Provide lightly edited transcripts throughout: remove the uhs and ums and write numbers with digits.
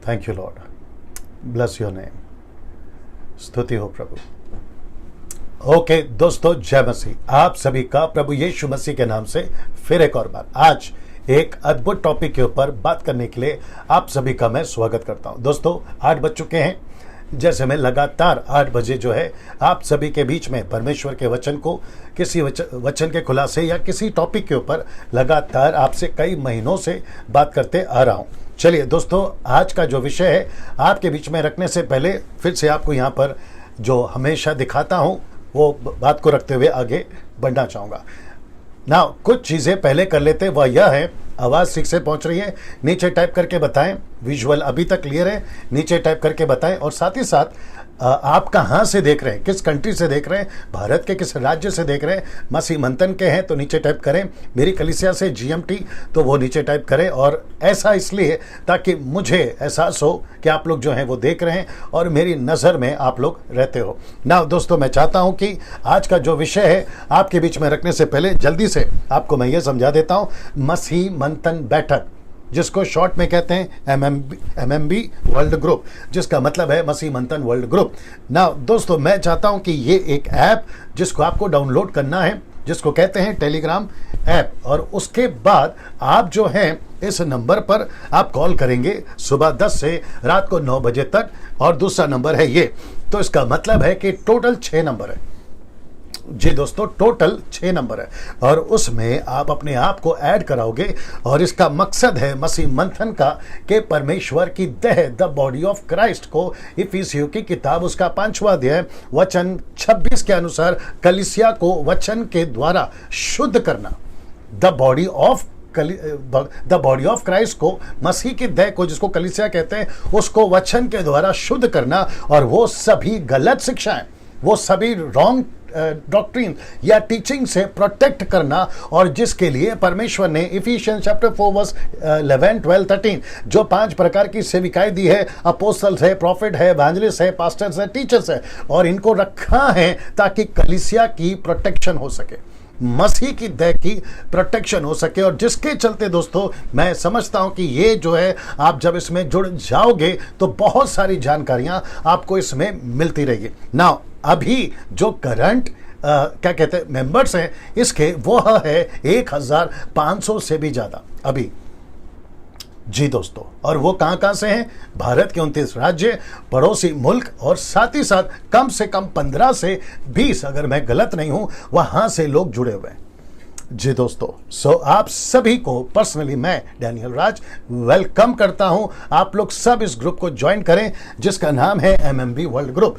Thank you Lord, bless your name, स्तुति हो प्रभु। Okay दोस्तों, जय मसीह। आप सभी का प्रभु यीशु मसीह के नाम से फिर एक और बार आज एक अद्भुत टॉपिक के ऊपर बात करने के लिए आप सभी का मैं स्वागत करता हूं। दोस्तों 8 बज चुके हैं, जैसे मैं लगातार 8 बजे जो है आप सभी के बीच में परमेश्वर के वचन को, किसी वचन के खुलासे या किसी टॉपिक के ऊपर लगातार आपसे कई महीनों से बात करते आ रहा हूं। चलिए दोस्तों, आज का जो विषय है आपके बीच में रखने से पहले फिर से आपको यहाँ पर जो हमेशा दिखाता हूँ वो बात को रखते हुए आगे बढ़ना चाहूँगा ना। कुछ चीज़ें पहले कर लेते, वह यह है, आवाज़ ठीक से पहुँच रही है? नीचे टाइप करके बताएं। विजुअल अभी तक क्लियर है? नीचे टाइप करके बताएं। और साथ ही साथ आप कहाँ से देख रहे हैं, किस कंट्री से देख रहे हैं, भारत के किस राज्य से देख रहे हैं? मसीह मंथन के हैं तो नीचे टाइप करें। मेरी कलीसिया से GMT तो वो नीचे टाइप करें। और ऐसा इसलिए ताकि मुझे एहसास हो कि आप लोग जो हैं वो देख रहे हैं और मेरी नज़र में आप लोग रहते हो ना। दोस्तों मैं चाहता हूं कि आज का जो विषय है आपके बीच में रखने से पहले जल्दी से आपको मैं ये समझा देता हूं। मसीह मंथन बैठक, जिसको शॉर्ट में कहते हैं MMB वर्ल्ड ग्रुप, जिसका मतलब है मसीह मंथन वर्ल्ड ग्रुप ना। दोस्तों मैं चाहता हूं कि ये एक ऐप जिसको आपको डाउनलोड करना है, जिसको कहते हैं टेलीग्राम ऐप, और उसके बाद आप जो हैं इस नंबर पर आप कॉल करेंगे सुबह 10 से रात को 9 बजे तक। और दूसरा नंबर है ये, तो इसका मतलब है कि टोटल 6 नंबर है। जी दोस्तों, टोटल 6 नंबर है और उसमें आप अपने आप को ऐड कराओगे। और इसका मकसद है मसीह मंथन का कि परमेश्वर की देह, द बॉडी ऑफ क्राइस्ट को, इफिसियों की किताब उसका 5वां अध्याय वचन 26 के अनुसार कलीसिया को वचन के द्वारा शुद्ध करना। द बॉडी ऑफ क्राइस्ट को, मसीह की देह को, जिसको कलीसिया कहते हैं, उसको वचन के द्वारा शुद्ध करना। और वो सभी गलत शिक्षाएं, वो सभी रॉन्ग डॉक्ट्रिन या टीचिंग से प्रोटेक्ट करना। और जिसके लिए परमेश्वर ने इफिशियंस चैप्टर 4 वर्स 11, 12, 13 जो 5 प्रकार की सेविकाएं दी है, अपोस्टल्स है, प्रॉफिट है, एवेंजलिस्ट है, पास्टर्स है, टीचर्स है, और इनको रखा है ताकि कलीसिया की प्रोटेक्शन हो सके, मसीह की देह की प्रोटेक्शन हो सके। और जिसके चलते दोस्तों मैं समझता हूं कि ये जो है, आप जब इसमें जुड़ जाओगे तो बहुत सारी जानकारियां आपको इसमें मिलती रहेगी ना। अभी जो करंट क्या कहते हैं मेंबर्स हैं इसके, वो है 1500 से भी ज़्यादा अभी। जी दोस्तों, और वो कहाँ से हैं? भारत के 29 राज्य, पड़ोसी मुल्क, और साथ ही साथ कम से कम 15 से 20, अगर मैं गलत नहीं हूँ, वहाँ से लोग जुड़े हुए हैं। जी दोस्तों, आप सभी को पर्सनली मैं डैनियल राज वेलकम करता हूं। आप लोग सब इस ग्रुप को ज्वाइन करें जिसका नाम है MMB वर्ल्ड ग्रुप,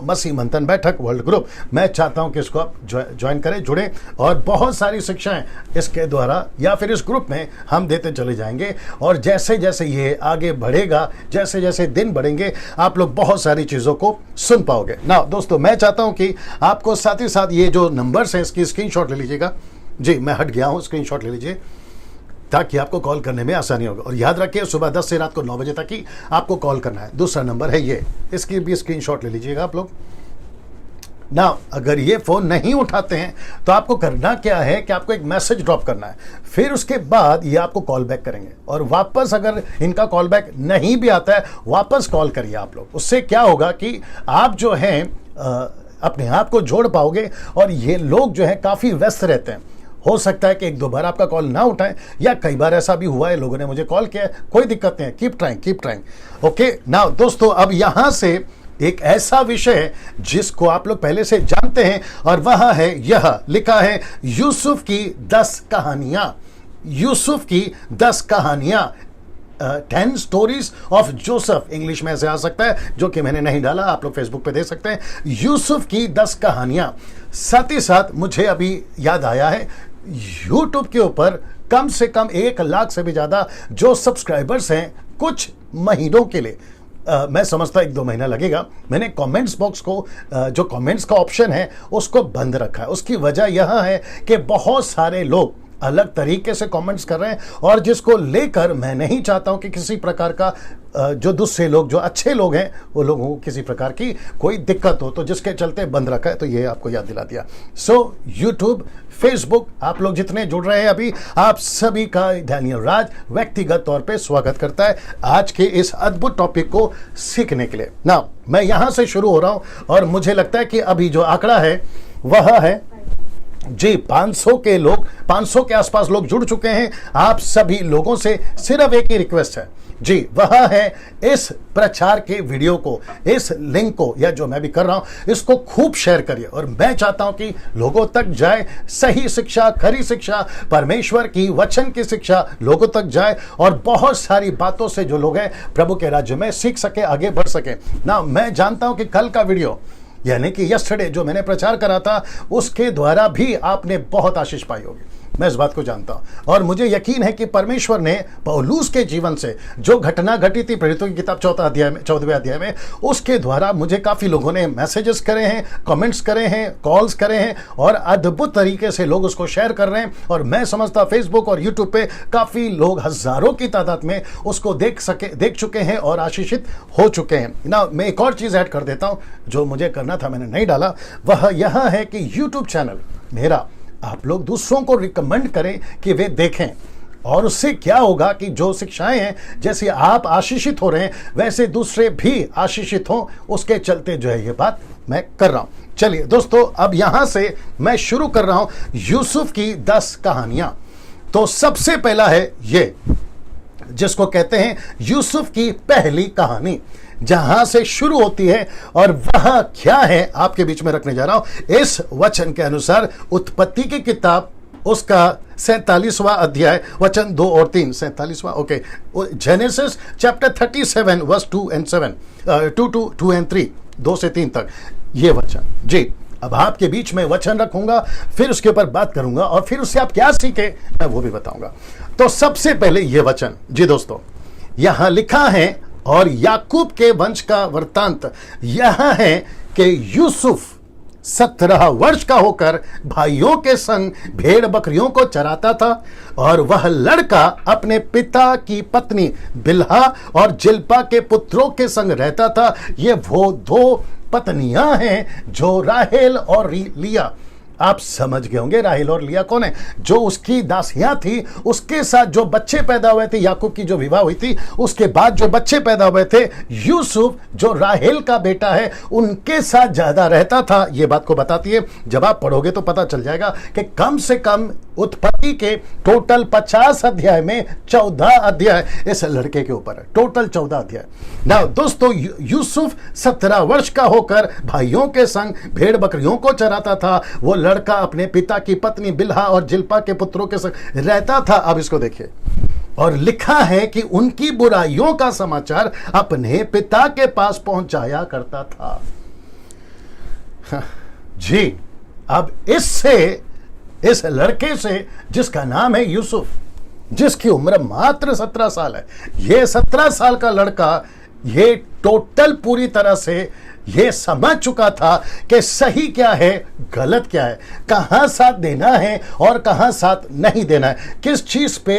मसीह मंथन बैठक वर्ल्ड ग्रुप। मैं चाहता हूं कि इसको आप ज्वाइन करें, जुड़ें, और बहुत सारी शिक्षाएं इसके द्वारा या फिर इस ग्रुप में हम देते चले जाएंगे। और जैसे जैसे ये आगे बढ़ेगा, जैसे जैसे दिन बढ़ेंगे, आप लोग बहुत सारी चीज़ों को सुन पाओगे ना। दोस्तों मैं चाहता हूं कि आपको साथ ही साथ ये जो नंबर्स हैं इसकी स्क्रीनशॉट ले लीजिएगा। जी मैं हट गया हूँ, स्क्रीनशॉट ले लीजिए ताकि आपको कॉल करने में आसानी होगा। और याद रखिए सुबह 10 से रात को 9 बजे तक ही आपको कॉल करना है। दूसरा नंबर है ये, इसकी भी स्क्रीनशॉट ले लीजिएगा आप लोग ना। अगर ये फ़ोन नहीं उठाते हैं तो आपको करना क्या है कि आपको एक मैसेज ड्रॉप करना है, फिर उसके बाद ये आपको कॉल बैक करेंगे। और वापस अगर इनका कॉल बैक नहीं भी आता है, वापस कॉल करिए आप लोग। उससे क्या होगा कि आप जो हैं अपने आप को जोड़ पाओगे। और ये लोग जो हैं काफ़ी व्यस्त रहते हैं, हो सकता है कि 1-2 बार आपका कॉल ना उठाएं, या कई बार ऐसा भी हुआ है लोगों ने मुझे कॉल किया है। कोई दिक्कत नहीं है, कीप ट्राइंग। ओके ना दोस्तों, अब यहाँ से एक ऐसा विषय है जिसको आप लोग पहले से जानते हैं, और वह है, यह लिखा है यूसुफ की 10 कहानियां। यूसुफ की 10 कहानियां, 10 स्टोरीज ऑफ जोसेफ, इंग्लिश में ऐसे आ सकता है, जो कि मैंने नहीं डाला, आप लोग फेसबुक पे देख सकते हैं। यूसुफ की 10 कहानियां। साथ ही साथ मुझे अभी याद आया है, यूट्यूब के ऊपर कम से कम 1 लाख से भी ज़्यादा जो सब्सक्राइबर्स हैं, कुछ महीनों के लिए, मैं समझता 1-2 महीना लगेगा, मैंने कमेंट्स बॉक्स को, जो कमेंट्स का ऑप्शन है, उसको बंद रखा है। उसकी वजह यह है कि बहुत सारे लोग अलग तरीके से कमेंट्स कर रहे हैं, और जिसको लेकर मैं नहीं चाहता हूं कि किसी प्रकार का जो दूसरे लोग, जो अच्छे लोग हैं, वो लोगों को किसी प्रकार की कोई दिक्कत हो, तो जिसके चलते बंद रखा है। तो ये आपको याद दिला दिया। सो यूट्यूब, फेसबुक, आप लोग जितने जुड़ रहे हैं अभी, आप सभी का डैनियल राज व्यक्तिगत तौर पे स्वागत करता है आज के इस अद्भुत टॉपिक को सीखने के लिए। ना मैं यहां से शुरू हो रहा हूं, और मुझे लगता है कि अभी जो आंकड़ा है वह है जी 500 के लोग, 500 के आसपास लोग जुड़ चुके हैं। आप सभी लोगों से सिर्फ एक ही रिक्वेस्ट है जी, वह है इस प्रचार के वीडियो को, इस लिंक को, या जो मैं भी कर रहा हूं, इसको खूब शेयर करिए। और मैं चाहता हूं कि लोगों तक जाए सही शिक्षा, खरी शिक्षा, परमेश्वर की वचन की शिक्षा लोगों तक जाए, और बहुत सारी बातों से जो लोग हैं प्रभु के राज्य में सीख सके, आगे बढ़ सके ना। मैं जानता हूं कि कल का वीडियो, यानी कि यस्टरडे जो मैंने प्रचार करा था, उसके द्वारा भी आपने बहुत आशीष पाई होगी। मैं इस बात को जानता हूं, और मुझे यकीन है कि परमेश्वर ने पौलुस के जीवन से जो घटना घटी थी प्रेरितों की किताब 14वें अध्याय में, उसके द्वारा मुझे काफी लोगों ने मैसेजेस करे हैं, कमेंट्स करे हैं, कॉल्स करे हैं, और अद्भुत तरीके से लोग उसको शेयर कर रहे हैं। और मैं समझता फेसबुक और यूट्यूब पे काफी लोग हजारों की तादाद में उसको देख चुके हैं और आशीषित हो चुके हैं ना। मैं एक और चीज ऐड कर देता हूं जो मुझे करना था, मैंने नहीं डाला, वह यह है कि यूट्यूब चैनल मेरा आप लोग दूसरों को रिकमेंड करें कि वे देखें, और उससे क्या होगा कि जो शिक्षाएं हैं, जैसे आप आशीषित हो रहे हैं वैसे दूसरे भी आशीषित हों, उसके चलते जो है ये बात मैं कर रहा हूं। चलिए दोस्तों, अब यहां से मैं शुरू कर रहा हूं यूसुफ की 10 कहानियां। तो सबसे पहला है ये, जिसको कहते हैं यूसुफ की पहली कहानी, जहां से शुरू होती है, और वह क्या है आपके बीच में रखने जा रहा हूं। इस वचन के अनुसार उत्पत्ति की किताब, उसका 47वां अध्याय, वचन 2 और 3, 47वां, okay, Genesis chapter 37 verse 2 and 7, 2 and 3, 2 से 3 तक ये वचन जी। अब आपके बीच में वचन रखूंगा, फिर उसके ऊपर बात करूंगा, और फिर उससे आप क्या सीखे मैं वो भी बताऊंगा। तो सबसे पहले ये वचन जी दोस्तों, यहां लिखा है, और याकूब के वंश का वृत्तांत यह है कि यूसुफ 17 वर्ष का होकर भाइयों के संग भेड़ बकरियों को चराता था, और वह लड़का अपने पिता की पत्नी बिल्हा और जिल्पा के पुत्रों के संग रहता था। ये वो 2 पत्नियां हैं जो राहेल और लिया। आप समझ गए होंगे राहेल और लिया कौन है, जो उसकी दासियां थी, उसके साथ जो बच्चे पैदा हुए थे, याकूब की जो विवाह हुई थी, उसके बाद जो बच्चे पैदा हुए थे, यूसुफ जो राहेल का बेटा है, उनके साथ ज्यादा रहता था। यह बात को बताती है, जब आप पढ़ोगे तो पता चल जाएगा कि कम से कम उत्पत्ति के टोटल 50 अध्याय में 14 अध्याय इस लड़के के ऊपर है, टोटल 14 अध्याय ना। दोस्तों, यूसुफ 17 वर्ष का होकर भाइयों के संग भेड़ बकरियों को चराता था। वो लड़का अपने पिता की पत्नी बिल्हा और जिल्पा के पुत्रों के संग रहता था। अब इसको देखिए, और लिखा है कि उनकी बुराइयों का समाचार अपने पिता के पास पहुंचाया करता था जी। अब इस लड़के से, जिसका नाम है यूसुफ, जिसकी उम्र मात्र 17 साल है, ये 17 साल का लड़का ये टोटल पूरी तरह से ये समझ चुका था कि सही क्या है, गलत क्या है, कहां साथ देना है और कहां साथ नहीं देना है, किस चीज पे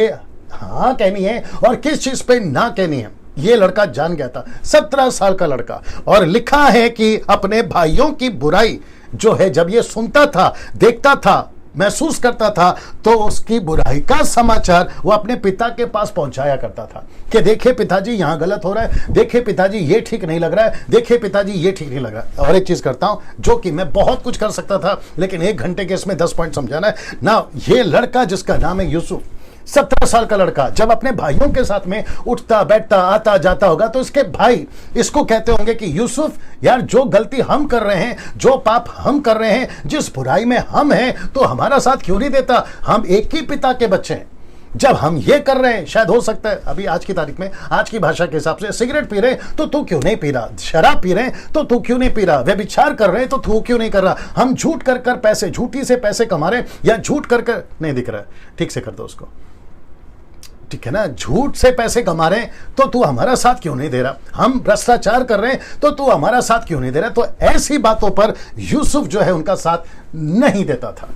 हाँ कहनी है और किस चीज पे ना कहनी है। ये लड़का जान गया था, 17 साल का लड़का। और लिखा है कि अपने भाइयों की बुराई जो है, जब ये सुनता था, देखता था, महसूस करता था, तो उसकी बुराई का समाचार वो अपने पिता के पास पहुंचाया करता था कि देखिए पिताजी यहां गलत हो रहा है, देखिए पिताजी ये ठीक नहीं लग रहा है, देखिए पिताजी ये ठीक नहीं लग रहा है। और एक चीज करता हूं जो कि मैं बहुत कुछ कर सकता था, लेकिन 1 घंटे के इसमें 10 पॉइंट समझाना है ना। ये लड़का जिसका नाम है यूसुफ, 17 साल का लड़का, जब अपने भाइयों के साथ में उठता बैठता आता जाता होगा, तो इसके भाई इसको कहते होंगे कि यूसुफ यार, जो गलती हम कर रहे हैं, जो पाप हम कर रहे हैं, जिस बुराई में हम हैं, तो हमारा साथ क्यों नहीं देता, हम एक ही पिता के बच्चे हैं। जब हम ये कर रहे हैं, शायद हो सकता है अभी आज की तारीख में, आज की भाषा के हिसाब से, सिगरेट पी रहे तो तू क्यों नहीं पी रहा, शराब पी रहे तो तू क्यों नहीं पी रहा, व्यभिचार कर रहे तो तू क्यों नहीं कर रहा, हम झूठ कर कर पैसे, झूठी से पैसे कमा रहे, या झूठ कर कर नहीं दिख रहा है, ठीक से कर दो उसको, ठीक है ना, झूठ से पैसे कमा रहे हैं तो तू हमारा साथ क्यों नहीं दे रहा, हम भ्रष्टाचार कर रहे हैं तो तू हमारा साथ क्यों नहीं दे रहा। तो ऐसी बातों पर यूसुफ जो है उनका साथ नहीं देता था।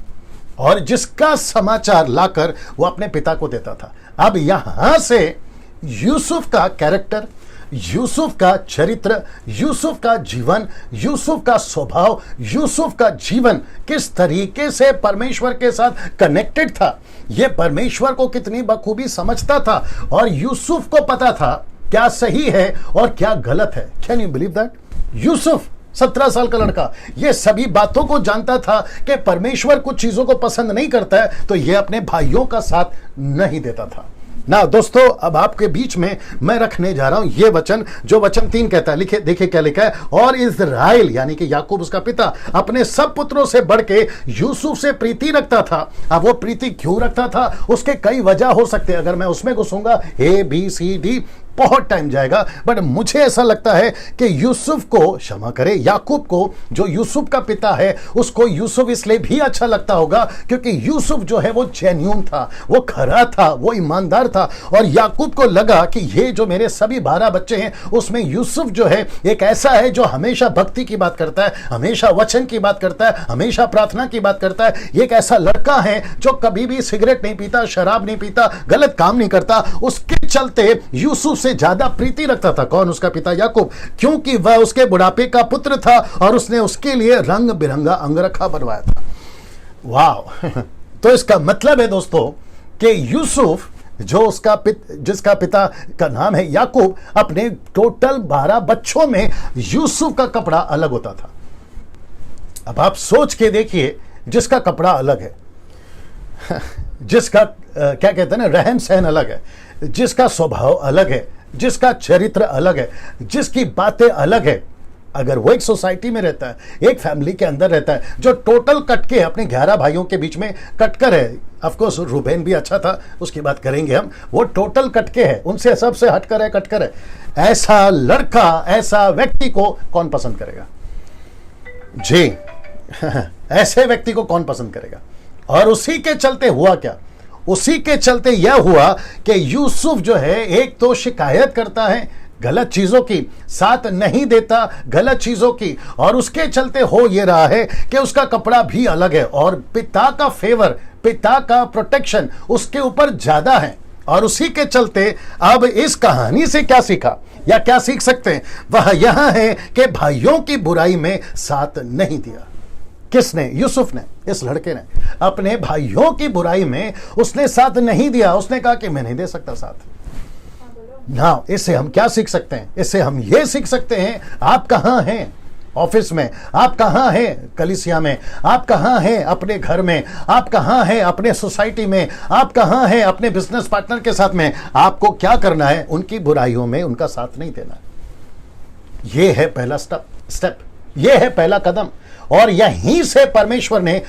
और जिसका समाचार लाकर वो अपने पिता को देता था। अब यहां से यूसुफ का कैरेक्टर, यूसुफ का चरित्र, यूसुफ का जीवन, यूसुफ का स्वभाव, यूसुफ का जीवन किस तरीके से परमेश्वर के साथ कनेक्टेड था, यह परमेश्वर को कितनी बखूबी समझता था और यूसुफ को पता था क्या सही है और क्या गलत है। Can you believe that? Yusuf 17 साल का लड़का ये सभी बातों को जानता था कि परमेश्वर कुछ चीजों को पसंद नहीं करता है, तो ये अपने भाइयों का साथ नहीं देता था ना। दोस्तों, अब आपके बीच में मैं रखने जा रहा हूं ये वचन, जो वचन 3 कहता है। लिखे, देखिए क्या लिखा है। और इस्राएल यानी कि याकूब उसका पिता अपने सब पुत्रों से बढ़ के यूसुफ से प्रीति रखता था। अब वो प्रीति क्यों रखता था, उसके कई वजह हो सकते हैं। अगर मैं उसमें घुसूंगा ABCD बहुत टाइम जाएगा, बट मुझे ऐसा लगता है कि यूसुफ को, क्षमा करे, याकूब को, जो यूसुफ का पिता है, उसको यूसुफ इसलिए भी अच्छा लगता होगा क्योंकि यूसुफ जो है वो जेन्युइन था, वो खरा था, वो ईमानदार था। और याकूब को लगा कि ये जो मेरे सभी 12 बच्चे हैं उसमें यूसुफ जो है एक ऐसा है जो हमेशा भक्ति की बात करता है, हमेशा वचन की बात करता है, हमेशा प्रार्थना की बात करता है। एक ऐसा लड़का है जो कभी भी सिगरेट नहीं पीता, शराब नहीं पीता, गलत काम नहीं करता। उसके चलते यूसुफ से ज्यादा प्रीति रखता था कौन? उसका पिता याकूब, क्योंकि वह उसके बुढ़ापे का पुत्र था और उसने उसके लिए रंग बिरंगा अंगरखा बनवाया था। वाह! तो इसका मतलब है दोस्तों कि यूसुफ जो जिसका पिता का नाम है याकूब, अपने टोटल 12 बच्चों में यूसुफ का कपड़ा अलग होता था। अब आप सोच के देखिए, जिसका कपड़ा अलग है, जिसका क्या कहते हैं ना, रहन सहन अलग है, जिसका स्वभाव अलग है, जिसका चरित्र अलग है, जिसकी बातें अलग है, अगर वो एक सोसाइटी में रहता है, एक फैमिली के अंदर रहता है, जो टोटल कटके अपने 11 भाइयों के बीच में कटकर है, ऑफकोर्स रूबेन भी अच्छा था, उसकी बात करेंगे हम, वो टोटल कटके है, उनसे सबसे हटकर है, कटकर है। ऐसा लड़का, ऐसा व्यक्ति को कौन पसंद करेगा जी? ऐसे व्यक्ति को कौन पसंद करेगा? और उसी के चलते हुआ क्या? उसी के चलते यह हुआ कि यूसुफ जो है एक तो शिकायत करता है गलत चीजों की, साथ नहीं देता गलत चीजों की, और उसके चलते हो ये रहा है कि उसका कपड़ा भी अलग है और पिता का फेवर, पिता का प्रोटेक्शन उसके ऊपर ज्यादा है। और उसी के चलते अब इस कहानी से क्या सीखा या क्या सीख सकते हैं? वह यह है कि भाइयों की बुराई में साथ नहीं दिया। किसने? यूसुफ ने, इस लड़के ने अपने भाइयों की बुराई में उसने साथ नहीं दिया। उसने कहा कि मैं नहीं दे सकता साथ। ना, इससे हम क्या सीख सकते हैं? इससे हम ये सीख सकते हैं, आप कहां हैं ऑफिस में, आप कहां हैं कलीसिया में, आप कहां हैं अपने घर में, आप कहां हैं अपने सोसाइटी में, आप कहां हैं अपने बिजनेस पार्टनर के साथ में। आपको क्या करना है? उनकी बुराइयों में उनका साथ नहीं देना। यह है पहला स्टेप, यह है पहला कदम। और यहीं से परमेश्वर ने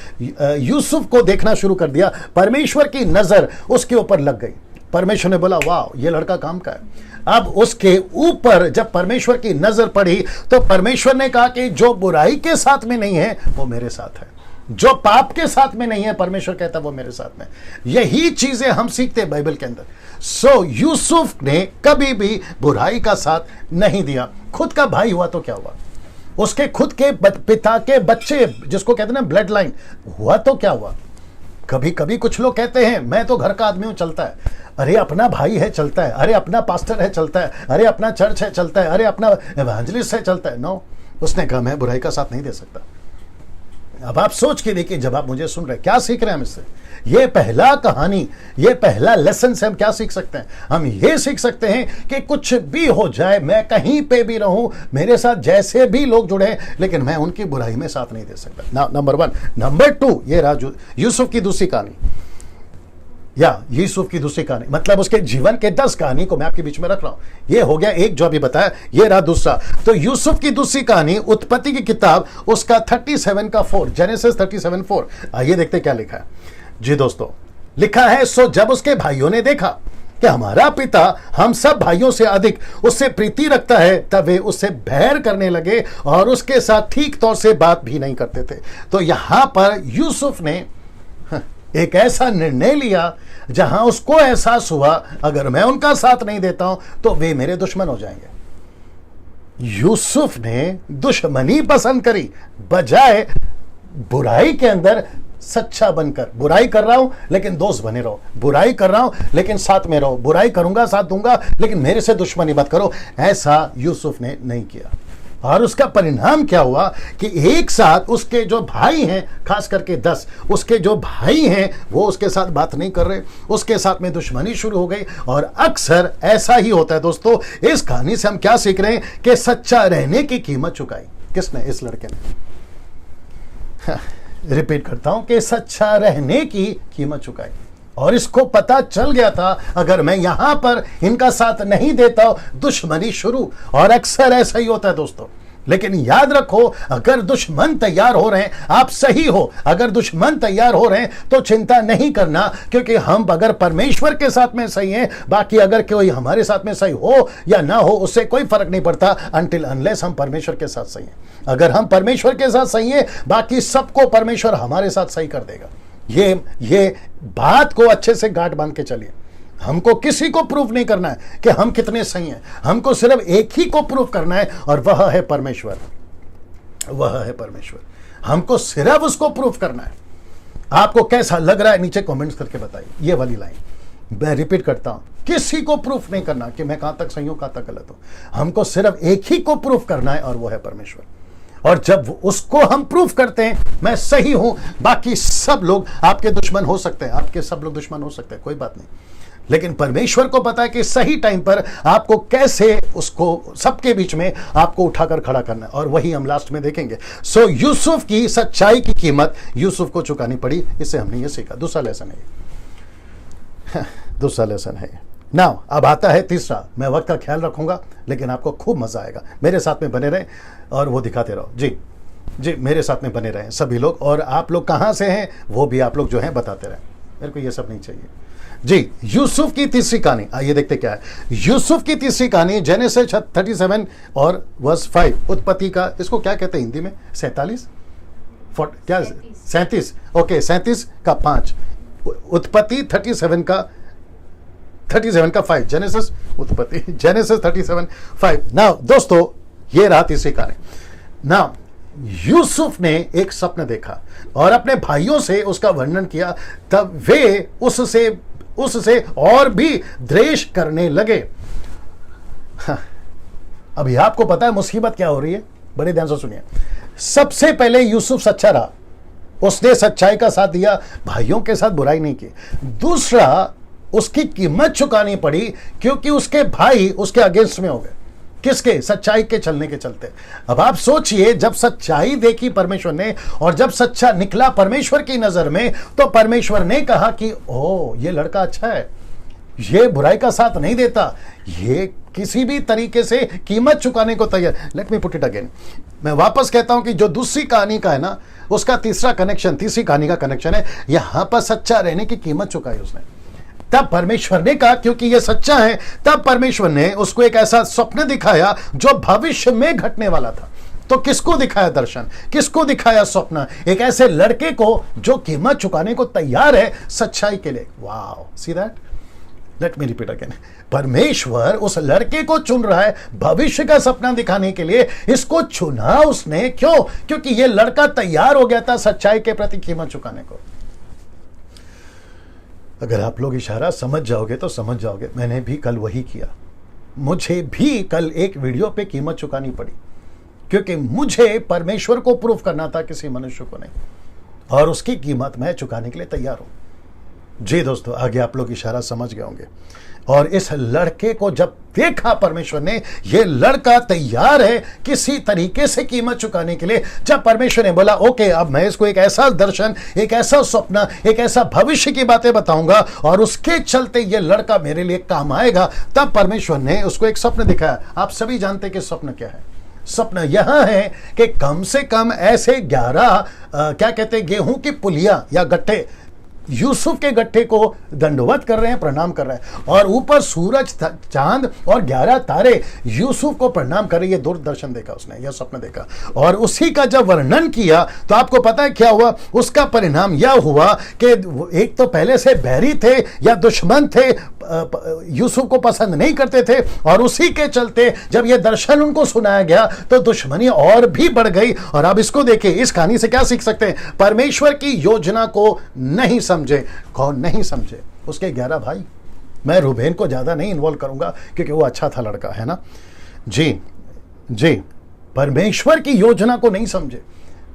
यूसुफ को देखना शुरू कर दिया। परमेश्वर की नजर उसके ऊपर लग गई। परमेश्वर ने बोला, वाह, ये लड़का काम का है। अब उसके ऊपर जब परमेश्वर की नजर पड़ी तो परमेश्वर ने कहा कि जो बुराई के साथ में नहीं है वो मेरे साथ है, जो पाप के साथ में नहीं है, परमेश्वर कहता वो मेरे साथ में। यही चीजें हम सीखते हैं बाइबल के अंदर। सो यूसुफ ने कभी भी बुराई का साथ नहीं दिया। खुद का भाई हुआ तो क्या हुआ, उसके खुद के पिता के बच्चे, जिसको कहते हैं ना ब्लड लाइन, हुआ तो क्या हुआ। कभी कभी कुछ लोग कहते हैं मैं तो घर का आदमी हूं, चलता है। अरे अपना भाई है, चलता है। अरे अपना पास्टर है, चलता है। अरे अपना चर्च है, चलता है। अरे अपना एवेंजलिस्ट है, चलता है। नो, उसने कहा मैं बुराई का साथ नहीं दे सकता। अब आप सोच के देखिए, जब आप मुझे सुन रहे, क्या सीख रहे हैं हम इससे? ये पहला कहानी, ये पहला लेसन से हम क्या सीख सकते हैं? हम ये सीख सकते हैं कि कुछ भी हो जाए, मैं कहीं पे भी रहूं, मेरे साथ जैसे भी लोग जुड़े, लेकिन मैं उनकी बुराई में साथ नहीं दे सकता। नंबर 1। नंबर 2, ये रहा यूसुफ की दूसरी कहानी, या यूसुफ की दूसरी कहानी, मतलब उसके जीवन के 10 कहानी को मैं आपके बीच में रख रहा हूं। ये हो गया एक जो अभी बताया, ये रहा दूसरा। तो यूसुफ की दूसरी कहानी, उत्पत्ति की किताब, उसका 37 का 4, जेनेसिस 37:4। आइए देखते क्या लिखा है जी दोस्तों। लिखा है, सो जब उसके भाइयों ने देखा कि हमारा पिता हम सब भाइयों से अधिक उससे प्रीति रखता है, तब वे उससे बैर करने लगे और उसके साथ ठीक तौर से बात भी नहीं करते थे। तो यहां पर यूसुफ ने एक ऐसा निर्णय लिया जहां उसको एहसास हुआ, अगर मैं उनका साथ नहीं देता हूं तो वे मेरे दुश्मन हो जाएंगे। यूसुफ ने दुश्मनी पसंद करी, बजाय बुराई के अंदर सच्चा बनकर। बुराई कर रहा हूं लेकिन दोस्त बने रहो, बुराई कर रहा हूं लेकिन साथ में रहो, बुराई करूंगा साथ दूंगा लेकिन मेरे से दुश्मनी मत करो। ऐसा यूसुफ ने नहीं किया। और उसका परिणाम क्या हुआ कि एक साथ उसके जो भाई हैं, खास करके 10 उसके जो भाई हैं, वो उसके साथ बात नहीं कर रहे, उसके साथ में दुश्मनी शुरू हो गई। और अक्सर ऐसा ही होता है दोस्तों। इस कहानी से हम क्या सीख रहे हैं कि सच्चा रहने की कीमत चुकाई किसने? इस लड़के ने। रिपीट करता हूं कि सच्चा रहने की कीमत चुकाई। और इसको पता चल गया था अगर मैं यहां पर इनका साथ नहीं देता दुश्मनी शुरू। और अक्सर ऐसा ही होता है दोस्तों। लेकिन याद रखो, अगर दुश्मन तैयार हो रहे हैं, आप सही हो, अगर दुश्मन तैयार हो रहे हैं तो चिंता नहीं करना, क्योंकि हम अगर परमेश्वर के साथ में सही हैं, बाकी अगर कोई हमारे साथ में सही हो या ना हो उससे कोई फर्क नहीं पड़ता, अनटिल अनलेस हम परमेश्वर के साथ सही हैं। अगर हम परमेश्वर के साथ सही हैं, बाकी सबको परमेश्वर हमारे साथ सही कर देगा। ये बात को अच्छे से गांठ बांध के चलिए। हमको किसी को प्रूफ नहीं करना है कि हम कितने सही हैं, हमको सिर्फ एक ही को प्रूफ करना है और वह है परमेश्वर। वह है परमेश्वर। हमको सिर्फ उसको प्रूफ करना है। आपको कैसा लग रहा है नीचे कमेंट्स करके बताइए। ये वाली लाइन मैं रिपीट करता हूं, किसी को प्रूफ नहीं करना कि मैं कहां तक सही हूं कहां तक गलत हूं। हमको सिर्फ एक ही को प्रूफ करना है और वो है परमेश्वर। और जब उसको हम प्रूफ करते हैं मैं सही हूं, बाकी सब लोग आपके दुश्मन हो सकते हैं, आपके सब लोग दुश्मन हो सकते हैं, कोई बात नहीं। लेकिन परमेश्वर को पता है कि सही टाइम पर आपको कैसे उसको सबके बीच में आपको उठाकर खड़ा करना है। और वही हम लास्ट में देखेंगे। सो यूसुफ की सच्चाई की कीमत यूसुफ को चुकानी पड़ी। इससे हमने ये सीखा। दूसरा लेसन है, दूसरा लेसन है। नाउ अब आता है तीसरा। मैं वक्त का ख्याल रखूंगा लेकिन आपको खूब मजा आएगा। मेरे साथ में बने रहे और वो दिखाते रहो। जी मेरे साथ में बने रहें सभी लोग। और आप लोग कहां से हैं वो भी आप लोग जो हैं बताते रहें। मेरे को ये सब नहीं चाहिए। जी यूसुफ की तीसरी कहानी, आइए देखते क्या है। यूसुफ की तीसरी कहानी जेनेसिस 37 और वर्स 5। उत्पत्ति का इसको क्या कहते हैं हिंदी में? 47 क्या 37? ओके 37 का 5। उत्पत्ति 37 का 5। जेनेसिस उत्पत्ति जेनेसिस 37 5। नाउ दोस्तों ये रहा तीसरी कहानी। नाउ यूसुफ ने एक स्वप्न देखा और अपने भाइयों से उसका वर्णन किया। तब वे उससे और भी द्वेष करने लगे। अभी आपको पता है मुसीबत क्या हो रही है? बड़े ध्यान से सुनिए। सबसे पहले यूसुफ सच्चा रहा, उसने सच्चाई का साथ दिया, भाइयों के साथ बुराई नहीं की। दूसरा, उसकी कीमत चुकानी पड़ी क्योंकि उसके भाई उसके अगेंस्ट में हो गए। किसके? सच्चाई के चलने के चलते। अब आप सोचिए, जब सच्चाई देखी परमेश्वर ने और जब सच्चा निकला परमेश्वर की नजर में, तो परमेश्वर ने कहा कि ओ ये लड़का अच्छा है, ये बुराई का साथ नहीं देता, ये किसी भी तरीके से कीमत चुकाने को तैयार। Let me put it again. मैं वापस कहता हूं कि जो दूसरी कहानी का है ना, उसका तीसरा कनेक्शन तीसरी कहानी का कनेक्शन है। यहां पर सच्चा रहने की कीमत चुकाई उसने। तब परमेश्वर ने कहा क्योंकि ये सच्चा है, तब परमेश्वर ने उसको एक ऐसा स्वप्न दिखाया जो भविष्य में घटने वाला था। तो किसको दिखाया दर्शन? किसको दिखाया स्वप्न? एक ऐसे लड़के को जो कीमत चुकाने को तैयार है सच्चाई के लिए। Wow, see that? Let me repeat again. परमेश्वर उस लड़के को चुन रहा है भविष्य का सपना दिखाने के लिए। इसको चुना उसने क्यों? क्योंकि ये लड़का तैयार हो गया था सच्चाई के प्रति कीमत चुकाने को। अगर आप लोग इशारा समझ जाओगे तो समझ जाओगे। मैंने भी कल वही किया। मुझे भी कल एक वीडियो पे कीमत चुकानी पड़ी क्योंकि मुझे परमेश्वर को प्रूफ करना था, किसी मनुष्य को नहीं। और उसकी कीमत मैं चुकाने के लिए तैयार हूं। जी दोस्तों, आगे आप लोग इशारा समझ गए होंगे। और इस लड़के को जब देखा परमेश्वर ने, ये लड़का तैयार है किसी तरीके से कीमत चुकाने के लिए। जब परमेश्वर ने बोला ओके, अब मैं इसको एक ऐसा दर्शन, एक ऐसा स्वप्न, एक ऐसा भविष्य की बातें बताऊंगा और उसके चलते ये लड़का मेरे लिए काम आएगा, तब परमेश्वर ने उसको एक स्वप्न दिखाया। आप सभी जानते कि स्वप्न क्या है? स्वप्न यह है कि कम से कम ऐसे 11 क्या कहते हैं, गेहूं की पुलिया या गट्ठे यूसुफ के गट्ठे को दंडवत कर रहे हैं, प्रणाम कर रहे हैं, और ऊपर सूरज, चांद और 11 तारे यूसुफ को प्रणाम कर रहे हैं। ये दूरदर्शन देखा उसने, यह सपना देखा, और उसी का जब वर्णन किया तो आपको पता है क्या हुआ? उसका परिणाम यह हुआ कि एक तो पहले से बैरी थे या दुश्मन थे, यूसुफ को पसंद नहीं करते थे, और उसी के चलते जब यह दर्शन उनको सुनाया गया तो दुश्मनी और भी बढ़ गई। और अब इसको देखिए, इस कहानी से क्या सीख सकते हैं? परमेश्वर की योजना को नहीं समझे। कौन नहीं समझे? उसके 11 भाई। मैं रूबेन को ज्यादा नहीं इन्वॉल्व करूंगा क्योंकि वो अच्छा था लड़का, है ना जी। जी, परमेश्वर की योजना को नहीं समझे।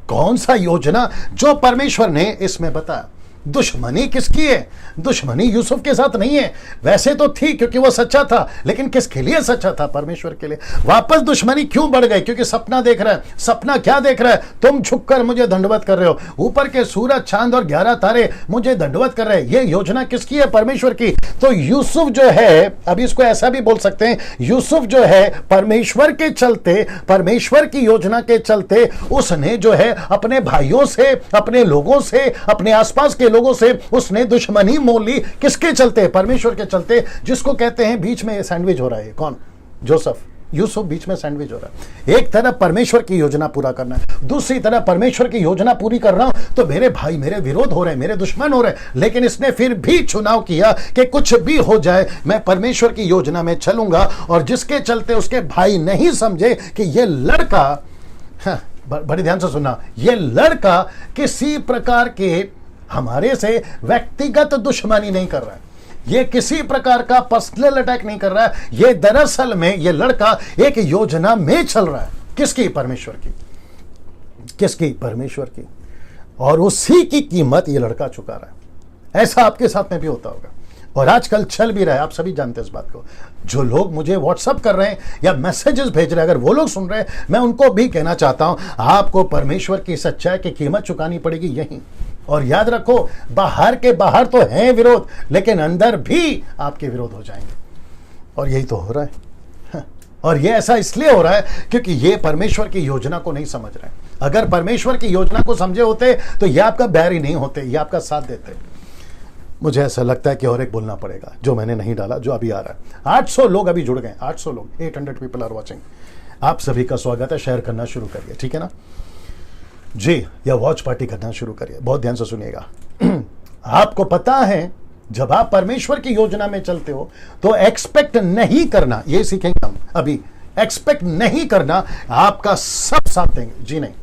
कौन सा योजना? जो परमेश्वर ने इसमें बताया। दुश्मनी किसकी है? दुश्मनी यूसुफ के साथ नहीं है। वैसे तो थी क्योंकि वो सच्चा था, लेकिन किसके लिए सच्चा था? परमेश्वर के लिए। वापस दुश्मनी क्यों बढ़ गई? क्योंकि सपना देख रहा है। सपना क्या देख रहा है? तुम झुककर मुझे दंडवत कर रहे हो, ऊपर के सूरज, चांद और 11 तारे मुझे दंडवत कर रहे हैं। ये योजना किसकी है? परमेश्वर की। तो यूसुफ जो है, अभी इसको ऐसा भी बोल सकते हैं, यूसुफ जो है परमेश्वर के चलते, परमेश्वर की योजना के चलते उसने जो है अपने भाइयों से, अपने लोगों से, अपने आसपास के लोगों से उसने दुश्मनी मोल ली। किसके चलते? परमेश्वर के चलते, जिसको कहते हैं बीच में सैंडविच हो रहा है। कौन? जोसेफ, यूसुफ बीच में सैंडविच हो रहा है। एक तरफ परमेश्वर की योजना पूरा करना है, दूसरी तरफ परमेश्वर की योजना पूरी कर रहा हूं तो मेरे भाई मेरे विरोध हो रहे हैं, मेरे दुश्मन हो रहे हैं। लेकिन इसने फिर भी चुनाव किया कि कुछ भी हो जाए मैं परमेश्वर की योजना में चलूंगा, और जिसके चलते उसके भाई नहीं समझे कि यह लड़का, बड़े ध्यान से सुनना, यह लड़का किसी प्रकार के हमारे से व्यक्तिगत दुश्मनी नहीं कर रहा है, ये किसी प्रकार का पर्सनल अटैक नहीं कर रहा है। ये दरअसल में ये लड़का एक योजना में चल रहा है। किसकी? परमेश्वर की। किसकी? परमेश्वर की। और उसी की कीमत ये लड़का चुका रहा है। ऐसा आपके साथ में भी होता होगा, और आजकल चल भी रहा है। आप सभी जानते हैं इस बात को। जो लोग मुझे व्हाट्सएप कर रहे हैं या मैसेजेस भेज रहे हैं, अगर वो लोग सुन रहे हैं, मैं उनको भी कहना चाहता हूं, आपको परमेश्वर की सच्चाई की कीमत चुकानी पड़ेगी यहीं। और याद रखो, बाहर के बाहर तो है विरोध, लेकिन अंदर भी आपके विरोध हो जाएंगे। और यही तो हो रहा है। और ये ऐसा इसलिए हो रहा है क्योंकि ये परमेश्वर की योजना को नहीं समझ रहे हैं। अगर परमेश्वर की योजना को समझे होते तो ये आपका बैरी नहीं होते, ये आपका साथ देते। मुझे ऐसा लगता है कि और एक बोलना पड़ेगा जो मैंने नहीं डाला, जो अभी आ रहा है। 800 लोग अभी जुड़ गए, 800 लोग, 800 पीपल आर वॉचिंग। आप सभी का स्वागत है। शेयर करना शुरू करिए, ठीक है ना जी, या वॉच पार्टी करना शुरू करिए। बहुत ध्यान से सुनिएगा। आपको पता है, जब आप परमेश्वर की योजना में चलते हो तो एक्सपेक्ट नहीं करना, ये सीखेंगे हम अभी। एक्सपेक्ट नहीं करना, आपका सब साथ देंगे। जी नहीं,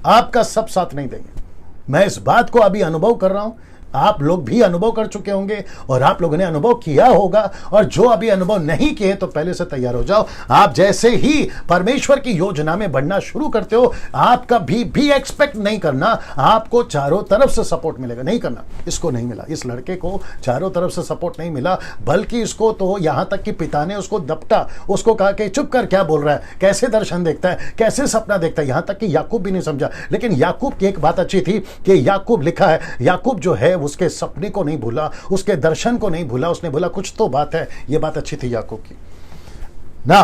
आपका सब साथ नहीं देंगे। मैं इस बात को अभी अनुभव कर रहा हूं, आप लोग भी अनुभव कर चुके होंगे, और आप लोगों ने अनुभव किया होगा। और जो अभी अनुभव नहीं किए तो पहले से तैयार हो जाओ। आप जैसे ही परमेश्वर की योजना में बढ़ना शुरू करते हो, आप कभी भी एक्सपेक्ट नहीं करना आपको चारों तरफ से सपोर्ट मिलेगा। नहीं करना। इसको नहीं मिला, इस लड़के को चारों तरफ से सपोर्ट नहीं मिला, बल्कि इसको तो यहां तक कि पिता ने उसको दपटा, उसको कहा कि चुप कर, क्या बोल रहा है, कैसे दर्शन देखता है, कैसे सपना देखता है। यहां तक कि याकूब भी नहीं समझा। लेकिन याकूब की एक बात अच्छी थी कि याकूब, लिखा है, याकूब जो है उसके सपने को नहीं भूला, उसके दर्शन को नहीं भूला। उसने बोला कुछ तो बात है। यह बात अच्छी थी याकूब की ना।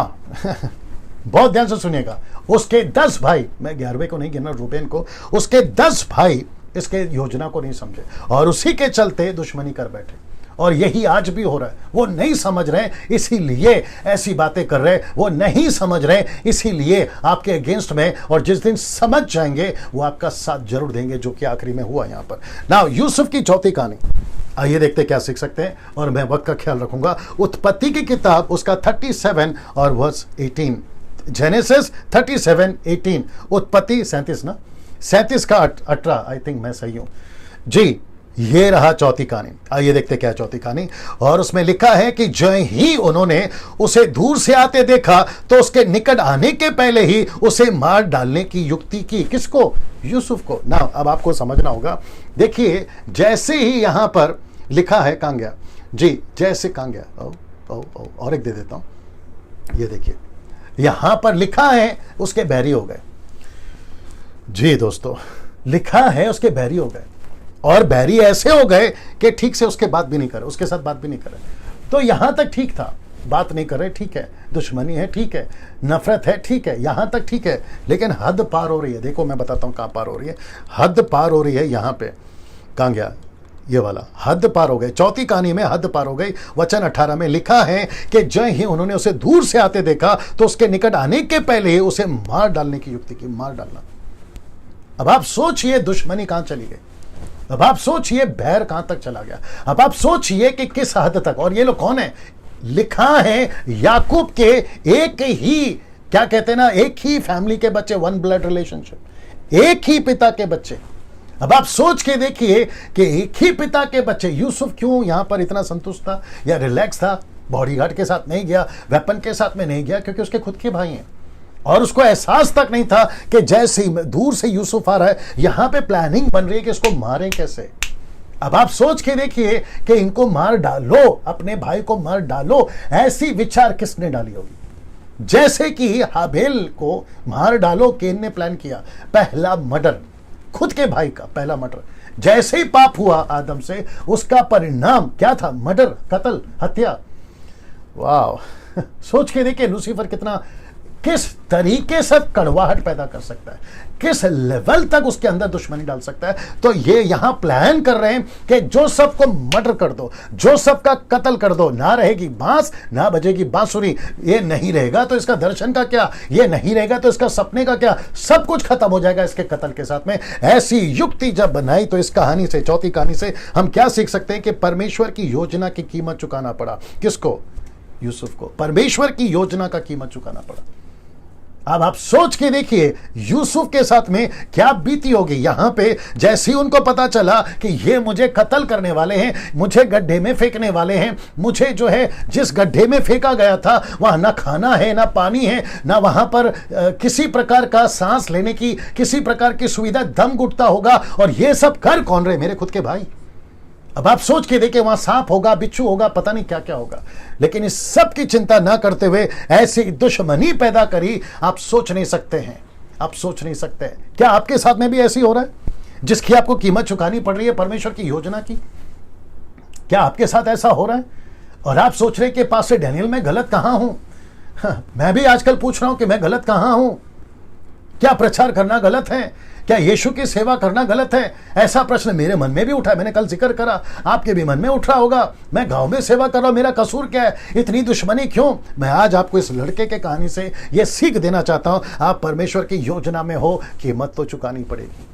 बहुत ध्यान से सुनिएगा। उसके 10 भाई, मैं 11वें को नहीं गिना, रूबेन को, उसके 10 भाई इसके योजना को नहीं समझे, और उसी के चलते दुश्मनी कर बैठे। और यही आज भी हो रहा है। वो नहीं समझ रहे, इसीलिए ऐसी बातें कर रहे। वो नहीं समझ रहे, इसीलिए आपके अगेंस्ट में। और जिस दिन समझ जाएंगे वो आपका साथ जरूर देंगे, जो कि आखिरी में हुआ यहां पर। नाउ यूसुफ की चौथी कहानी, आइए देखते क्या सीख सकते हैं। और मैं वक्त का ख्याल रखूंगा। उत्पत्ति की किताब, उसका 37 और वर्स 18। जेनेसिस 37:18। उत्पत्ति 37 ना, 37 का 18, आई थिंक मैं सही हूं जी। ये रहा चौथी कहानी। आइए देखते क्या चौथी कहानी। और उसमें लिखा है कि जो ही उन्होंने उसे दूर से आते देखा तो उसके निकट आने के पहले ही उसे मार डालने की युक्ति की। किसको? यूसुफ को ना। अब आपको समझना होगा। देखिए, जैसे ही यहां पर लिखा है, कहां गया जी, जैसे कहां गया, और एक दे देता हूं। ये देखिए, यहां पर लिखा है उसके बैरी हो गए। जी दोस्तों, लिखा है उसके बैरी हो गए। और बैरी ऐसे हो गए कि ठीक से उसके बात भी नहीं करे, उसके साथ बात भी नहीं करे। तो यहां तक ठीक था, बात नहीं करे, ठीक है, दुश्मनी है, ठीक है, नफरत है, ठीक है, यहां तक ठीक है। लेकिन हद पार हो रही है। देखो मैं बताता हूं कहां पार हो रही है। हद पार हो रही है यहां पे। कहां गया? ये वाला हद पार हो गई, चौथी कहानी में हद पार हो गई। वचन 18 में लिखा है कि जय ही उन्होंने उसे दूर से आते देखा तो उसके निकट आने के पहले ही उसे मार डालने की युक्ति की, मार डालना। अब आप सोचिए दुश्मनी कहां चली गई, अब आप सोचिए बैर कहां तक चला गया, अब आप सोचिए कि किस हद तक। और ये लोग कौन है? लिखा है याकूब के एक ही, क्या कहते हैं ना, एक ही फैमिली के बच्चे, वन ब्लड रिलेशनशिप, एक ही पिता के बच्चे। अब आप सोच के देखिए कि एक ही पिता के बच्चे। यूसुफ क्यों यहां पर इतना संतुष्ट था या रिलैक्स था? बॉडीगार्ड के साथ नहीं गया, वेपन के साथ में नहीं गया, क्योंकि उसके खुद के भाई हैं और उसको एहसास तक नहीं था कि जैसे ही दूर से यूसुफ आ रहा है, यहां पे प्लानिंग बन रही है कि इसको मारें कैसे। अब आप सोच के देखिए कि इनको मार डालो, अपने भाई को मार डालो, ऐसी विचार किसने डाली होगी? जैसे कि हाबेल को मार डालो, केन ने प्लान किया, पहला मर्डर, खुद के भाई का पहला मर्डर। जैसे ही पाप हुआ आदम से, उसका परिणाम क्या था? मर्डर, कत्ल, हत्या। वाह, सोच के देखिए लूसीफर किस तरीके से कड़वाहट पैदा कर सकता है, किस लेवल तक उसके अंदर दुश्मनी डाल सकता है। तो ये यहां प्लान कर रहे हैं कि जो सबको मर्डर कर दो, जो सबका कत्ल कर दो, ना रहेगी बांस, ना बजेगी बांसुरी। ये नहीं रहेगा तो इसका दर्शन का क्या, ये नहीं रहेगा तो इसका सपने का क्या, सब कुछ खत्म हो जाएगा इसके कत्ल के साथ में। ऐसी युक्ति जब बनाई तो इस कहानी से, चौथी कहानी से हम क्या सीख सकते हैं कि परमेश्वर की योजना की कीमत चुकाना पड़ा। किसको? यूसुफ को। परमेश्वर की योजना का कीमत चुकाना पड़ा। अब आप सोच के देखिए यूसुफ के साथ में क्या बीती होगी। यहां पे जैसे ही उनको पता चला कि ये मुझे कत्ल करने वाले हैं, मुझे गड्ढे में फेंकने वाले हैं, मुझे जो है जिस गड्ढे में फेंका गया था वहां ना खाना है, ना पानी है, ना वहां पर किसी प्रकार का सांस लेने की किसी प्रकार की सुविधा, दम घुटता होगा। और ये सब कर कौन रहे? मेरे खुद के भाई। अब आप सोच के देखिए वहां सांप होगा, बिच्छू होगा, पता नहीं क्या क्या होगा। लेकिन इस सब की चिंता ना करते हुए ऐसी दुश्मनी पैदा करी, आप सोच नहीं सकते हैं, आप सोच नहीं सकते। क्या आपके साथ में भी ऐसी हो रहा है जिसकी आपको कीमत चुकानी पड़ रही है परमेश्वर की योजना की? क्या आपके साथ ऐसा हो रहा है? और आप सोच रहे कि पास्टर डैनियल मैं गलत कहां हूं? मैं भी आजकल पूछ रहा हूं कि मैं गलत कहां हूं। क्या प्रचार करना गलत है? क्या यीशु की सेवा करना गलत है? ऐसा प्रश्न मेरे मन में भी उठा। मैंने कल जिक्र करा, आपके भी मन में उठ रहा होगा। मैं गांव में सेवा कर रहा हूं, मेरा कसूर क्या है? इतनी दुश्मनी क्यों? मैं आज आपको इस लड़के के कहानी से यह सीख देना चाहता हूं, आप परमेश्वर की योजना में हो, कीमत तो चुकानी पड़ेगी।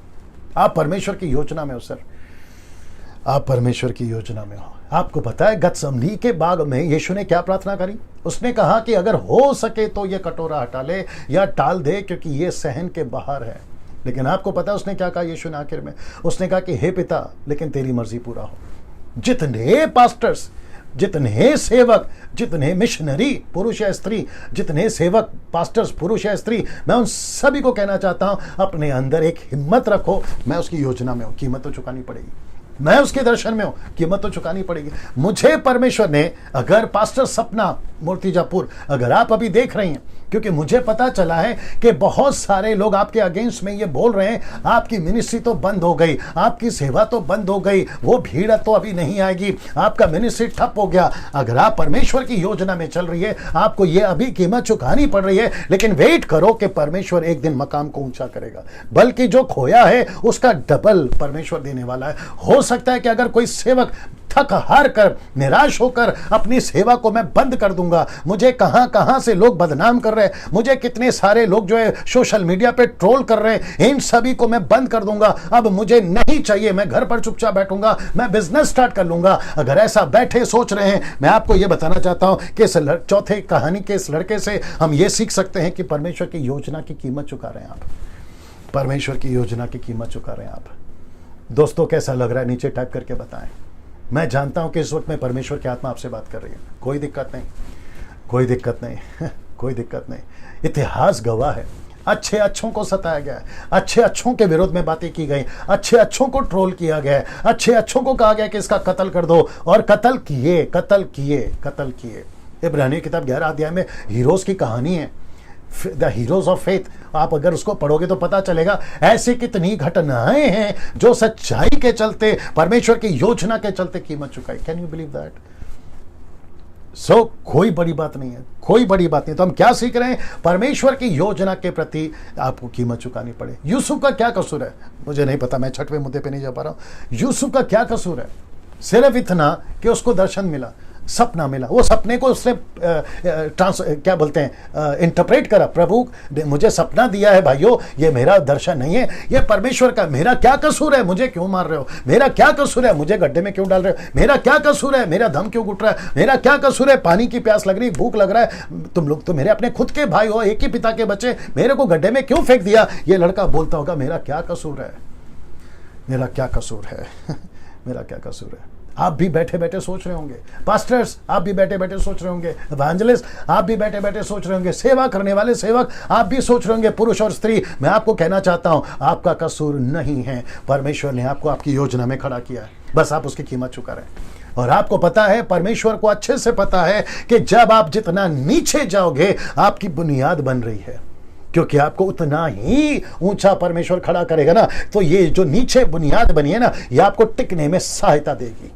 आप परमेश्वर की योजना में हो सर, आप परमेश्वर की योजना में हो। आपको पता है गत्समनी के बाग में यीशु ने क्या प्रार्थना करी? उसने कहा कि अगर हो सके तो ये कटोरा हटा ले या टाल दे, क्योंकि ये सहन के बाहर है। लेकिन आपको पता है उसने क्या कहा यीशु ने आखिर में? उसने कहा कि हे पिता, लेकिन तेरी मर्जी पूरा हो। जितने पास्टर्स, जितने सेवक, जितने मिशनरी पुरुष या स्त्री, जितने सेवक पास्टर्स पुरुष या स्त्री, मैं उन सभी को कहना चाहता हूं अपने अंदर एक हिम्मत रखो। मैं उसकी योजना में हूं, कीमत तो चुकानी पड़ेगी। मैं उसके दर्शन में हूं, कीमत तो चुकानी पड़ेगी। मुझे परमेश्वर ने, अगर पास्टर सपना मूर्तिजापुर, अगर आप अभी देख रही हैं, क्योंकि मुझे पता चला है कि बहुत सारे लोग आपके अगेंस्ट में ये बोल रहे हैं आपकी मिनिस्ट्री तो बंद हो गई, आपकी सेवा तो बंद हो गई, वो भीड़ तो अभी नहीं आएगी, आपका मिनिस्ट्री ठप हो गया। अगर आप परमेश्वर की योजना में चल रही है, आपको ये अभी कीमत चुकानी पड़ रही है। लेकिन वेट करो कि परमेश्वर एक दिन मकाम को ऊंचा करेगा, बल्कि जो खोया है उसका डबल परमेश्वर देने वाला है। हो सकता है कि अगर कोई सेवक थक हार कर, निराश होकर अपनी सेवा को मैं बंद कर दूंगा, मुझे कहां कहां से लोग बदनाम कर रहे हैं, मुझे कितने सारे लोग जो है सोशल मीडिया पे ट्रोल कर रहे हैं, इन सभी को मैं बंद कर दूंगा, अब मुझे नहीं चाहिए, मैं घर पर चुपचाप बैठूंगा, मैं बिजनेस स्टार्ट कर लूंगा। अगर ऐसा बैठे सोच रहे हैं, मैं आपको यह बताना चाहता हूं कि इस चौथे कहानी के इस लड़के से हम ये सीख सकते हैं कि परमेश्वर की योजना की कीमत चुका रहे हैं आप, परमेश्वर की योजना की कीमत चुका रहे हैं आप। दोस्तों कैसा लग रहा है नीचे टाइप करके बताएं। मैं जानता हूं कि इस वक्त में परमेश्वर की आत्मा आपसे बात कर रही है। कोई दिक्कत नहीं, कोई दिक्कत नहीं, कोई दिक्कत नहीं। इतिहास गवाह है, अच्छे अच्छों को सताया गया है, अच्छे अच्छों के विरोध में बातें की गई, अच्छे अच्छों को ट्रोल किया गया, अच्छे अच्छों को कहा गया कि इसका कत्ल कर दो, और कत्ल किए, कत्ल किए, कत्ल किए। इब्रानियों किताब 11 अध्याय में हीरोज की कहानी है, द हीरोज ऑफ फेथ। आप अगर उसको पढ़ोगे तो पता चलेगा ऐसी कितनी घटनाएं हैं जो सच्चाई के चलते, परमेश्वर की योजना के चलते कीमत चुकाई। Can you believe that? कोई बड़ी बात नहीं है, कोई बड़ी बात नहीं। तो हम क्या सीख रहे हैं? परमेश्वर की योजना के प्रति आपको कीमत चुकानी पड़े। यूसुफ का क्या कसूर है? मुझे नहीं पता, मैं छठवें मुद्दे पे नहीं जा पा रहा हूं। यूसुफ का क्या कसूर है? सिर्फ इतना कि उसको दर्शन मिला, सपना मिला, वो सपने को उसने क्या बोलते हैं, इंटरप्रेट करा। प्रभु ने मुझे सपना दिया है भाइयों, ये मेरा दर्शन नहीं है, ये परमेश्वर का। मेरा क्या कसूर है? मुझे क्यों मार रहे हो? मेरा क्या कसूर है? मुझे गड्ढे में क्यों डाल रहे हो? मेरा क्या कसूर है? मेरा दम क्यों घुट रहा है? मेरा क्या कसूर है? पानी की प्यास लग रही, भूख लग रहा है, तुम लोग तो मेरे अपने खुद के भाई हो, एक ही पिता के बच्चे, मेरे को गड्ढे में क्यों फेंक दिया? ये लड़का बोलता होगा मेरा क्या कसूर है, मेरा क्या कसूर है मेरा क्या कसूर है। आप भी बैठे बैठे सोच रहे होंगे, पास्टर्स आप भी बैठे बैठे सोच रहे होंगे, इवेंजलिस्ट आप भी बैठे बैठे सोच रहे होंगे, सेवा करने वाले सेवक आप भी सोच रहे होंगे, पुरुष और स्त्री। मैं आपको कहना चाहता हूं, आपका कसूर नहीं है। परमेश्वर ने आपको आपकी योजना में खड़ा किया है, बस आप उसकी कीमत चुका रहे हैं। और आपको पता है, परमेश्वर को अच्छे से पता है कि जब आप जितना नीचे जाओगे, आपकी बुनियाद बन रही है, क्योंकि आपको उतना ही ऊंचा परमेश्वर खड़ा करेगा ना, तो ये जो नीचे बुनियाद बनी है ना, ये आपको टिकने में सहायता देगी,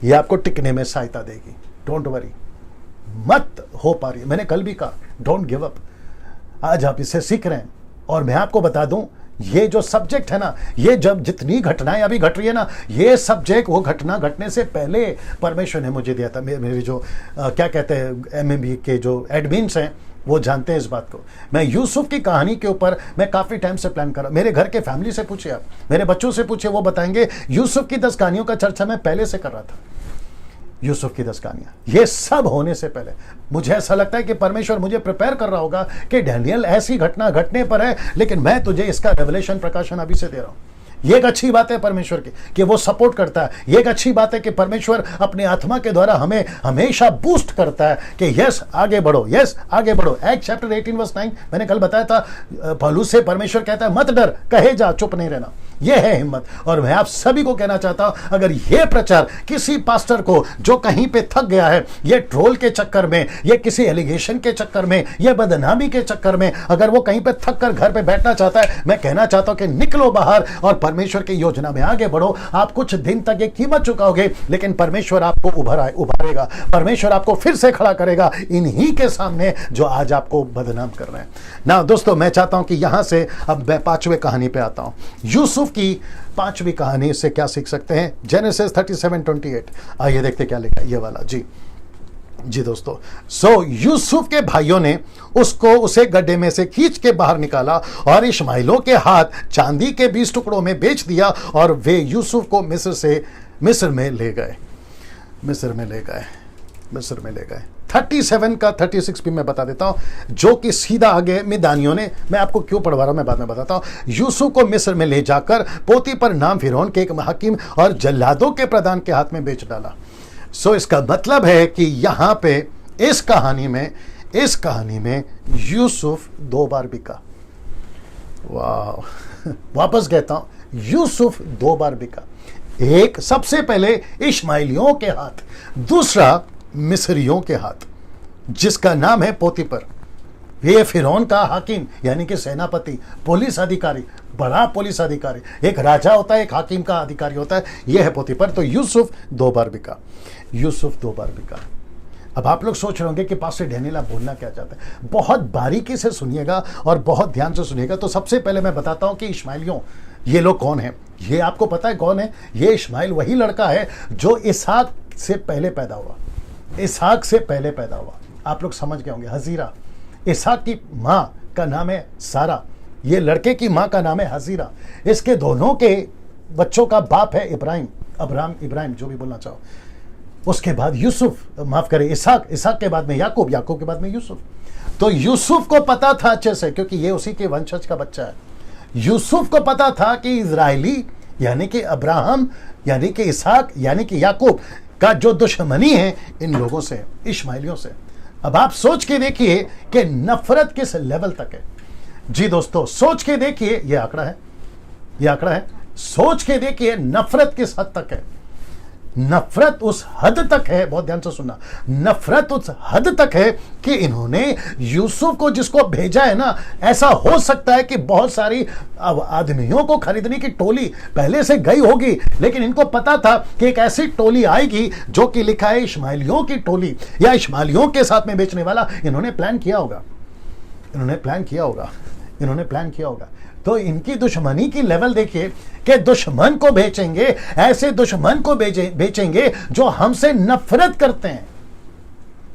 ये आपको टिकने में सहायता देगी। डोंट वरी, मत हो पा रही है, मैंने कल भी कहा, डोंट गिव अप। आज आप इससे सीख रहे हैं। और मैं आपको बता दूं, ये जो सब्जेक्ट है ना, ये जब जितनी घटनाएं अभी घट रही है ना, ये सब्जेक्ट वो घटना घटने से पहले परमेश्वर ने मुझे दिया था। मेरे जो क्या कहते हैं MMB के जो एडमिन्स हैं, वो जानते हैं इस बात को। मैं यूसुफ की कहानी के ऊपर मैं काफ़ी टाइम से प्लान कर रहा हूँ। मेरे घर के फैमिली से पूछिए, आप मेरे बच्चों से पूछिए, वो बताएंगे यूसुफ की 10 कहानियों का चर्चा मैं पहले से कर रहा था। यूसुफ की 10 कहानियां, ये सब होने से पहले मुझे ऐसा लगता है कि परमेश्वर मुझे प्रिपेयर कर रहा होगा कि डैनियल ऐसी घटना घटने पर है, लेकिन मैं तुझे इसका रेवलेशन प्रकाशन अभी से दे रहा हूं। ये एक अच्छी बात है परमेश्वर की कि वो सपोर्ट करता है। ये एक अच्छी बात है कि परमेश्वर अपने आत्मा के द्वारा हमें हमेशा बूस्ट करता है कि यस आगे बढ़ो, यस आगे बढ़ो। एक्ट चैप्टर 18:9 मैंने कल बताया था, पौलुस से परमेश्वर कहता है मत डर, कहे जा, चुप नहीं रहना। ये है हिम्मत। और मैं आप सभी को कहना चाहता हूं, अगर ये प्रचार किसी पास्टर को जो कहीं पे थक गया है, ये ट्रोल के चक्कर में, ये किसी एलिगेशन के चक्कर में, ये बदनामी के चक्कर में, अगर वो कहीं पे थक कर घर पे बैठना चाहता है, मैं कहना चाहता हूं कि निकलो बाहर और परमेश्वर की योजना में आगे बढ़ो। आप कुछ दिन तक ये कीमत चुकाओगे, लेकिन परमेश्वर आपको उभारेगा, परमेश्वर आपको फिर से खड़ा करेगा इन्हीं के सामने जो आज आपको बदनाम कर रहे हैं ना। दोस्तों, मैं चाहता हूं कि यहां से अब मैं 5वें कहानी पे आता हूं। यूसुफ की 5वीं कहानी से क्या सीख सकते हैं? जेनेसिस 37:28। आइए देखते क्या लिखा है ये वाला। जी दोस्तों, यूसुफ के भाइयों ने उसे गड्ढे में से खींच के बाहर निकाला और इश्माइलों के हाथ चांदी के 20 टुकड़ों में बेच दिया, और वे यूसुफ को मिस्र में ले गए। 37 का 36 भी मैं बता देता हूं, जो कि सीधा आगे मिदानियों ने, मैं आपको क्यों पढ़वा रहा हूं मैं बाद में बताता हूं। यूसुफ को मिस्र में ले जाकर पोतीफर नाम फिरौन के एक हकीम और जल्लादों के प्रधान के हाथ में बेच डाला। इसका मतलब है कि यहां पे इस कहानी में यूसुफ 2 बार बिका। वाह, वापस कहता हूं, यूसुफ 2 बार बिका। एक सबसे पहले इश्माइलियों के हाथ, दूसरा मिस्रियों के हाथ, जिसका नाम है पोतीफर। ये फिरौन का हाकिम यानी कि सेनापति, पुलिस अधिकारी, बड़ा पुलिस अधिकारी। एक राजा होता है, एक हाकिम का अधिकारी होता है, यह है पोतीफर। तो यूसुफ 2 बार बिका। अब आप लोग सोच रहे होंगे कि पास्टर डैनियल आप बोलना क्या चाहते हैं। बहुत बारीकी से सुनिएगा और बहुत ध्यान से सुनिएगा। तो सबसे पहले मैं बताता हूं कि इश्माइलियों, ये लोग कौन है? ये आपको पता है कौन है? ये इश्माइल वही लड़का है जो इसहाक से पहले पैदा हुआ। आप लोग समझ गए होंगे, हजीरा। इसहाक की मां का नाम है सारा, ये लड़के की मां का नाम है हजीरा। इसके दोनों के बच्चों का बाप है इब्राहिम, जो भी बोलना चाहो। उसके बाद यूसुफ, माफ करें, इसहाक के बाद में याकूब के बाद में यूसुफ। तो यूसुफ को पता था अच्छे से, क्योंकि ये उसी के वंशज का बच्चा है। यूसुफ को पता था कि इजराइली यानी कि अब्राहम यानी कि इसहाक यानी कि याकूब का जो दुश्मनी है इन लोगों से, इश्माइलियों से। अब आप सोच के देखिए कि नफरत किस लेवल तक है। जी दोस्तों, सोच के देखिए, ये आंकड़ा है। सोच के देखिए नफरत किस हद तक है। नफरत उस हद तक है, बहुत ध्यान से सुनना, नफरत उस हद तक है कि इन्होंने यूसुफ को जिसको भेजा है ना, ऐसा हो सकता है कि बहुत सारी आदमियों को खरीदने की टोली पहले से गई होगी, लेकिन इनको पता था कि एक ऐसी टोली आएगी जो कि लिखा है इश्माइलियों की टोली या इश्माइलियों के साथ में बेचने वाला। इन्होंने प्लान किया होगा, इन्होंने प्लान किया होगा, इन्होंने प्लान किया होगा। तो इनकी दुश्मनी की लेवल देखिए कि दुश्मन को बेचेंगे, ऐसे दुश्मन को बेचेंगे जो हमसे नफरत करते हैं,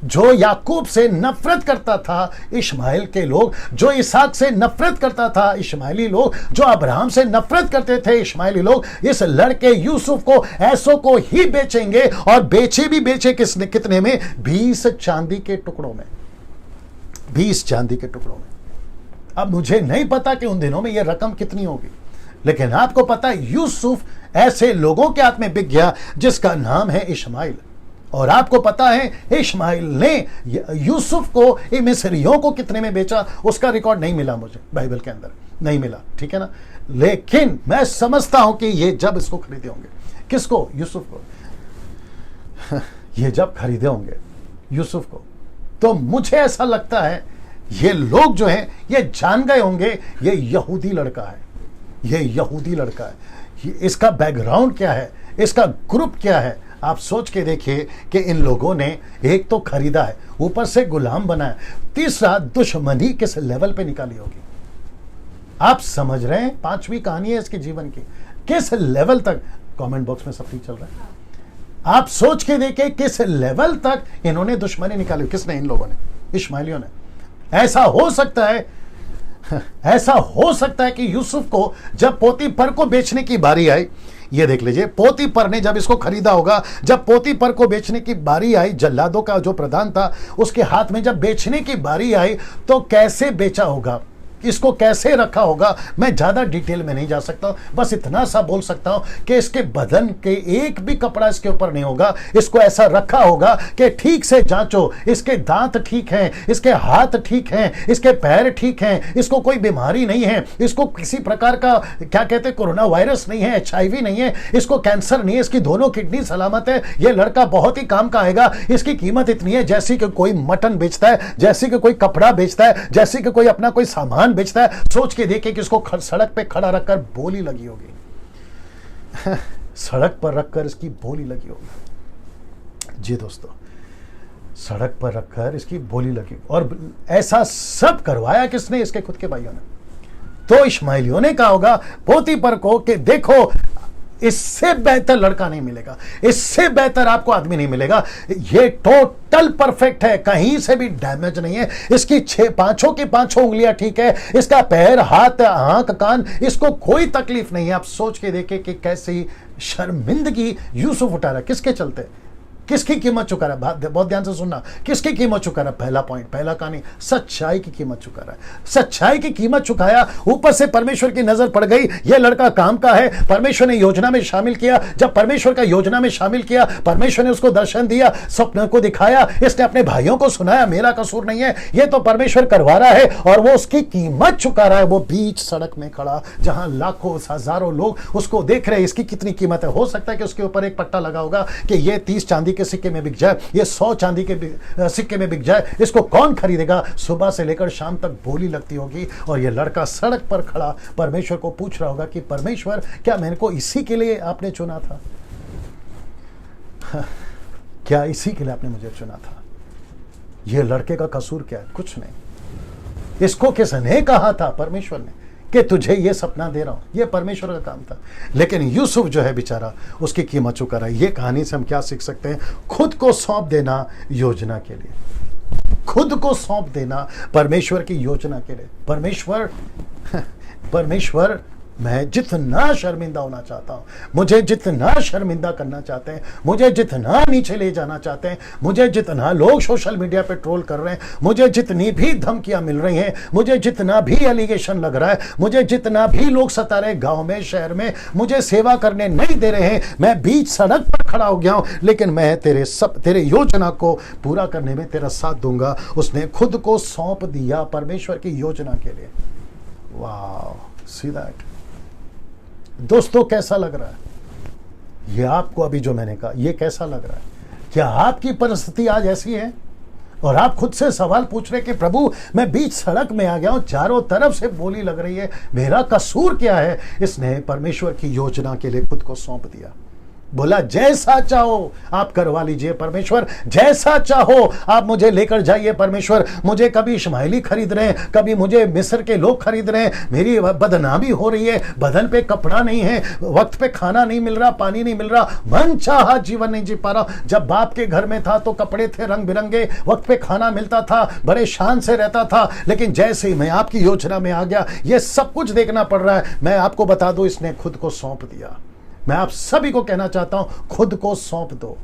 जो याकूब से नफरत करता था इश्माइल के लोग, जो इसहाक से नफरत करता था इश्माइली लोग, जो अब्राहम से नफरत करते थे इश्माइली लोग, इस लड़के यूसुफ को ऐसों को ही बेचेंगे। और बेचे किसने, कितने में? 20 चांदी के टुकड़ों में, 20 चांदी के टुकड़ों में। अब मुझे नहीं पता कि उन दिनों में यह रकम कितनी होगी, लेकिन आपको पता है यूसुफ ऐसे लोगों के हाथ में बिक गया जिसका नाम है इश्माइल। और आपको पता है इश्माइल ने यूसुफ को मिस्रियों को कितने में बेचा, उसका रिकॉर्ड नहीं मिला मुझे, बाइबल के अंदर नहीं मिला, ठीक है ना। लेकिन मैं समझता हूं कि ये जब इसको खरीदे होंगे, किसको? यूसुफ को। ये जब खरीदे होंगे यूसुफ को, तो मुझे ऐसा लगता है ये लोग जो हैं ये जान गए होंगे ये यहूदी लड़का है, ये यहूदी लड़का है, इसका बैकग्राउंड क्या है, इसका ग्रुप क्या है। आप सोच के देखिए कि इन लोगों ने एक तो खरीदा है, ऊपर से गुलाम बनाया, तीसरा दुश्मनी किस लेवल पे निकाली होगी। आप समझ रहे हैं? 5वीं कहानी है इसके जीवन की, किस लेवल तक। कमेंट बॉक्स में सब ठीक चल रहा है, आप सोच के देखिए किस लेवल तक इन्होंने दुश्मनी निकाली। किसने? इन लोगों ने, इश्माइलियों ने। ऐसा हो सकता है, ऐसा हो सकता है कि यूसुफ को जब पोतीफर को बेचने की बारी आई, ये देख लीजिए, पोतीफर ने जब इसको खरीदा होगा, जब पोतीफर को बेचने की बारी आई, जल्लादों का जो प्रधान था उसके हाथ में जब बेचने की बारी आई, तो कैसे बेचा होगा, इसको कैसे रखा होगा, मैं ज्यादा डिटेल में नहीं जा सकता, बस इतना सा बोल सकता हूं कि इसके बदन के एक भी कपड़ा इसके ऊपर नहीं होगा, इसको ऐसा रखा होगा कि ठीक से जांचो, इसके दांत ठीक हैं, इसके हाथ ठीक हैं, इसके पैर ठीक हैं, इसको कोई बीमारी नहीं है, इसको किसी प्रकार का क्या कहते हैं कोरोना वायरस नहीं है, HIV नहीं है, इसको कैंसर नहीं है, इसकी दोनों किडनी सलामत है, ये लड़का बहुत ही काम का आएगा। इसकी कीमत इतनी है जैसी कि कोई मटन बेचता है, जैसी कि कोई कपड़ा बेचता है, जैसी कि कोई अपना कोई सामान बेचता है। सोच के देखिए कि इसको सड़क पे खड़ा रखकर बोली लगी होगी, सड़क पर रखकर इसकी बोली लगी होगी। जी दोस्तों, सड़क पर रखकर इसकी बोली लगी, और ऐसा सब करवाया किसने? इसके खुद के भाइयों ने। तो इश्माइलियों ने कहा होगा पोतीफर को कि देखो, इससे बेहतर लड़का नहीं मिलेगा, इससे बेहतर आपको आदमी नहीं मिलेगा, ये टोटल परफेक्ट है, कहीं से भी डैमेज नहीं है, इसकी पांचों की पांचों उंगलियां ठीक है, इसका पैर, हाथ, आंख, कान, इसको कोई तकलीफ नहीं है। आप सोच के देखिए कि कैसी शर्मिंदगी यूसुफ उठा रहा है, किसके चलते, किसकी कीमत चुका रहा है? बहुत ध्यान से सुनना, किसकी कीमत चुका रहा है? पहला पॉइंट, पहला कहानी, सच्चाई की कीमत चुका रहा है, सच्चाई की कीमत चुकाया। ऊपर से परमेश्वर की नजर पड़ गई, यह लड़का काम का है, परमेश्वर ने योजना में शामिल किया। जब परमेश्वर का योजना में शामिल किया, परमेश्वर ने उसको दर्शन दिया, स्वप्न को दिखाया, इसने अपने भाइयों को सुनाया, मेरा कसूर नहीं है, यह तो परमेश्वर करवा रहा है, और वो उसकी कीमत चुका रहा है। वो बीच सड़क में खड़ा, जहां लाखों हजारों लोग उसको देख रहे हैं, इसकी कितनी कीमत है। हो सकता है कि उसके ऊपर एक पट्टा लगा होगा कि ये 30 चांदी के सिक्के में बिक जाए, ये 100 चांदी के सिक्के में बिक जाए, इसको कौन खरीदेगा। सुबह से लेकर शाम तक बोली लगती होगी, और ये लड़का सड़क पर खड़ा परमेश्वर को पूछ रहा होगा कि परमेश्वर, क्या मेरे को इसी के लिए आपने चुना था? क्या इसी के लिए आपने मुझे चुना था? ये लड़के का कसूर क्या है? कुछ नहीं। इसको किसने कहा था? परमेश्वर ने, कि तुझे ये सपना दे रहा हूं। ये परमेश्वर का काम था। लेकिन यूसुफ जो है बेचारा, उसकी कीमत चुका रहा है। ये कहानी से हम क्या सीख सकते हैं? खुद को सौंप देना योजना के लिए, खुद को सौंप देना परमेश्वर की योजना के लिए। परमेश्वर मैं जितना शर्मिंदा होना चाहता हूँ, मुझे जितना शर्मिंदा करना चाहते हैं, मुझे जितना नीचे ले जाना चाहते हैं, मुझे जितना लोग सोशल मीडिया पे ट्रोल कर रहे हैं, मुझे जितनी भी धमकियां मिल रही हैं, मुझे जितना भी एलिगेशन लग रहा है, मुझे जितना भी लोग सता रहे गांव में, शहर में, मुझे सेवा करने नहीं दे रहे हैं, मैं बीच सड़क पर खड़ा हो गया हूं, लेकिन मैं तेरे योजना को पूरा करने में तेरा साथ दूंगा। उसने खुद को सौंप दिया परमेश्वर की योजना के लिए। वाह, सी दैट। दोस्तों, कैसा लग रहा है? ये आपको अभी जो मैंने कहा ये कैसा लग रहा है? क्या आपकी परिस्थिति आज ऐसी है और आप खुद से सवाल पूछ रहे कि प्रभु मैं बीच सड़क में आ गया हूं, चारों तरफ से बोली लग रही है, मेरा कसूर क्या है? इसने परमेश्वर की योजना के लिए खुद को सौंप दिया। बोला जैसा चाहो आप करवा लीजिए परमेश्वर, जैसा चाहो आप मुझे लेकर जाइए परमेश्वर। मुझे कभी इश्माइली खरीद रहे हैं, कभी मुझे मिस्र के लोग खरीद रहे हैं, मेरी बदनामी हो रही है, बदन पे कपड़ा नहीं है, वक्त पे खाना नहीं मिल रहा, पानी नहीं मिल रहा, मन चाहा जीवन नहीं जी पा रहा। जब बाप के घर में था तो कपड़े थे रंग बिरंगे, वक्त पे खाना मिलता था, बड़े शान से रहता था, लेकिन जैसे ही मैं आपकी योजना में आ गया ये सब कुछ देखना पड़ रहा है। मैं आपको बता दूं, इसने खुद को सौंप दिया। मैं आप सभी को कहना चाहता हूं, खुद को सौंप दो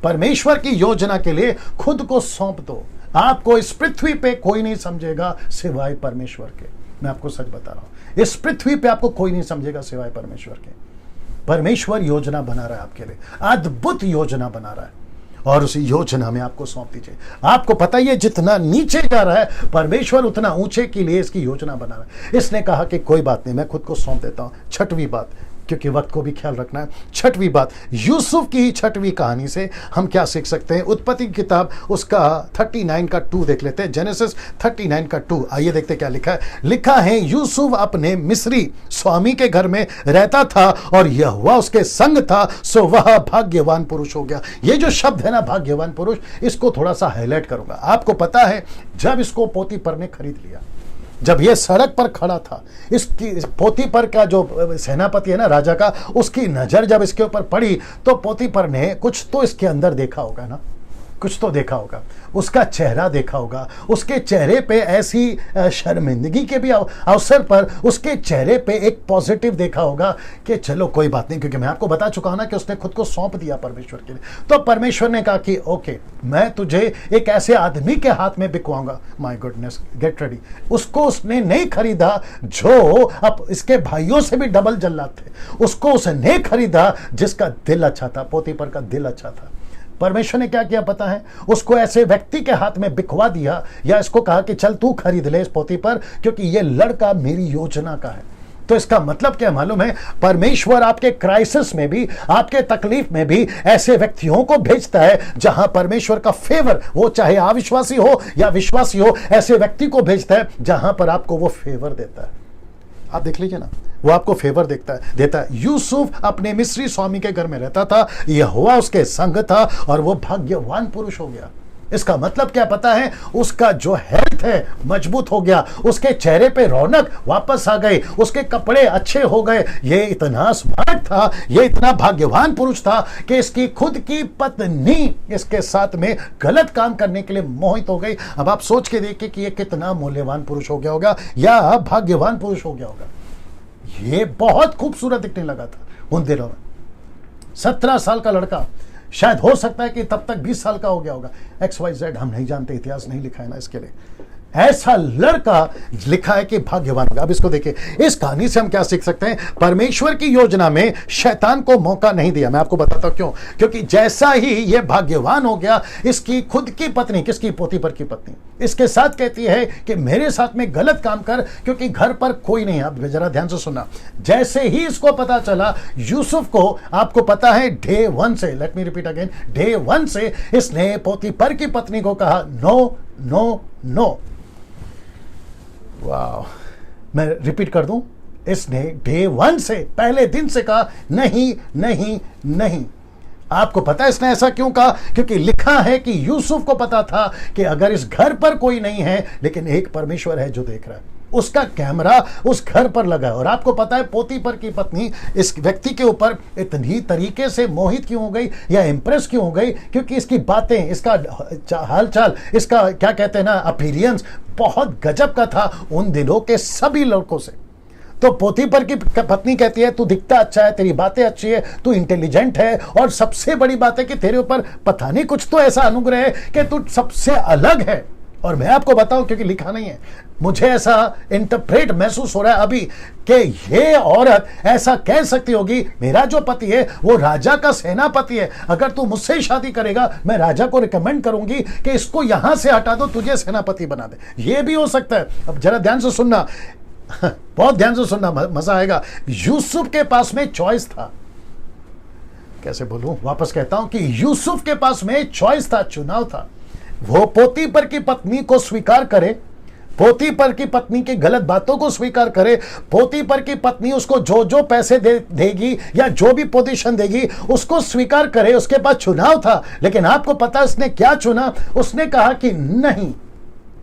परमेश्वर की योजना के लिए, खुद को सौंप दो। आपको इस पृथ्वी पे कोई नहीं समझेगा सिवाय परमेश्वर के। मैं आपको सच बता रहा हूं, इस पृथ्वी पे आपको कोई नहीं समझेगा सिवाय परमेश्वर के। परमेश्वर योजना बना रहा है आपके लिए, अद्भुत योजना बना रहा है और उसी योजना में आपको सौंप दीजिए। आपको पता ही है जितना नीचे जा रहा है परमेश्वर उतना ऊंचे के लिए इसकी योजना बना रहा है। इसने कहा कि कोई बात नहीं, मैं खुद को सौंप देता हूं। छठवीं बात, क्योंकि वक्त को भी ख्याल रखना है, छठवीं बात, यूसुफ की छठवीं कहानी से हम क्या सीख सकते हैं? उत्पत्ति की किताब उसका 39 का 2 देख लेते हैं। जेनेसिस 39 का 2, आइए देखते क्या लिखा है। लिखा है, यूसुफ अपने मिस्री स्वामी के घर में रहता था और यहोवा उसके संग था, सो वह भाग्यवान पुरुष हो गया। ये जो शब्द है ना भाग्यवान पुरुष, इसको थोड़ा सा हाईलाइट करूंगा। आपको पता है जब इसको पोतीपर ने खरीद लिया, जब ये सड़क पर खड़ा था, इसकी पोतीपर का जो सेनापति है ना राजा का, उसकी नजर जब इसके ऊपर पड़ी तो पोतीपर ने कुछ तो इसके अंदर देखा होगा ना, कुछ तो देखा होगा, उसका चेहरा देखा होगा। उसके चेहरे पे ऐसी शर्मिंदगी के भी अवसर पर उसके चेहरे पे एक पॉजिटिव देखा होगा कि चलो कोई बात नहीं, क्योंकि मैं आपको बता चुका हूं ना कि उसने खुद को सौंप दिया परमेश्वर के लिए। तो परमेश्वर ने कहा कि ओके, मैं तुझे एक ऐसे आदमी के हाथ में बिकवाऊंगा। My goodness, get ready. उसको उसने नहीं खरीदा जो अब इसके भाइयों से भी डबल जल्लाद थे, उसको उसने खरीदा जिसका दिल अच्छा था, पोतीपर का दिल अच्छा था। परमेश्वर ने क्या किया पता है? उसको ऐसे व्यक्ति के हाथ में बिकवा दिया, या इसको कहा कि चल तू खरीद ले इस पोतीपर, क्योंकि ये लड़का मेरी योजना का है। तो इसका मतलब क्या मालूम है? परमेश्वर आपके क्राइसिस में भी, आपके तकलीफ में भी ऐसे व्यक्तियों को भेजता है जहां परमेश्वर का फेवर, वो चाहे अविश्वासी हो या विश्वासी हो, ऐसे व्यक्ति को भेजता है जहां पर आपको वो फेवर देता है। आप देख लीजिए ना, वो आपको फेवर देता है। यूसुफ अपने मिस्री स्वामी के घर में रहता था, यहोवा उसके संग था और वो भाग्यवान पुरुष हो गया। इसका मतलब क्या पता है? उसका जो हेल्थ है मजबूत हो गया, उसके चेहरे पे रौनक वापस आ गई, उसके कपड़े अच्छे हो गए। ये इतना स्मार्ट था, ये इतना भाग्यवान पुरुष था कि इसकी खुद की पत्नी इसके साथ में गलत काम करने के लिए मोहित हो गई। अब आप सोच के देखिए कि ये कितना मूल्यवान पुरुष हो गया होगा या भाग्यवान पुरुष हो गया होगा। ये बहुत खूबसूरत दिखने लगा था उन दिनों में। 17 साल का लड़का, शायद हो सकता है कि तब तक 20 साल का हो गया होगा। XYZ हम नहीं जानते, इतिहास नहीं लिखा है ना इसके लिए। ऐसा लड़का लिखा है कि भाग्यवान होगा। अब इसको देखिए, इस कहानी से हम क्या सीख सकते हैं? परमेश्वर की योजना में शैतान को मौका नहीं दिया। मैं आपको बताता हूं क्यों। क्योंकि जैसा ही ये भाग्यवान हो गया, इसकी खुद की पत्नी, किसकी? पोतीपर की पत्नी, इसके साथ कहती है कि मेरे साथ में गलत काम कर, क्योंकि घर पर कोई नहीं है। आप जरा ध्यान से सुनना। जैसे ही इसको पता चला यूसुफ को, आपको पता है डे 1 से, let me repeat again, day 1 से इसने पोतीपर की पत्नी को कहा नो नो नो। वाह, मैं रिपीट कर दूं, इसने डे 1 से, पहले दिन से कहा नहीं नहीं नहीं। आपको पता है इसने ऐसा क्यों कहा? क्योंकि लिखा है कि यूसुफ को पता था कि अगर इस घर पर कोई नहीं है, लेकिन एक परमेश्वर है जो देख रहा है। उसका कैमरा उस घर पर लगा है। और आपको पता है पोतीपर की पत्नी इस व्यक्ति के ऊपर इतनी तरीके से मोहित क्यों हो गई या इंप्रेस क्यों हो गई? क्योंकि इसकी बातें, इसका हालचाल, इसका क्या कहते हैं ना, अपीयरेंस बहुत गजब का था उन दिनों के सभी लड़कों से। तो पोतीपर की पत्नी कहती है तू दिखता अच्छा है, तेरी बातें अच्छी है, तू इंटेलिजेंट है, और सबसे बड़ी बात है कि तेरे ऊपर पता नहीं कुछ तो ऐसा अनुग्रह है कि तू सबसे अलग है। और मैं आपको बताऊं, क्योंकि लिखा नहीं है, मुझे ऐसा इंटरप्रेट महसूस हो रहा है अभी कि ये औरत ऐसा कह सकती होगी, मेरा जो पति है वो राजा का सेनापति है, अगर तू मुझसे शादी करेगा मैं राजा को रिकमेंड करूंगी कि इसको यहां से हटा दो, तुझे सेनापति बना दे। ये भी हो सकता है। अब जरा ध्यान से सुनना, बहुत ध्यान से सुनना, मजा आएगा। यूसुफ के पास में चॉइस था। कैसे बोलूं, वापस कहता हूं कि यूसुफ के पास में चॉइस था, चुनाव था। वो पोतीफर की पत्नी को स्वीकार करे, पोतीफर की पत्नी की गलत बातों को स्वीकार करे, पोतीफर की पत्नी उसको जो जो पैसे देगी या जो भी पोजीशन देगी उसको स्वीकार करे। उसके पास चुनाव था, लेकिन आपको पता उसने क्या चुना? उसने कहा कि नहीं,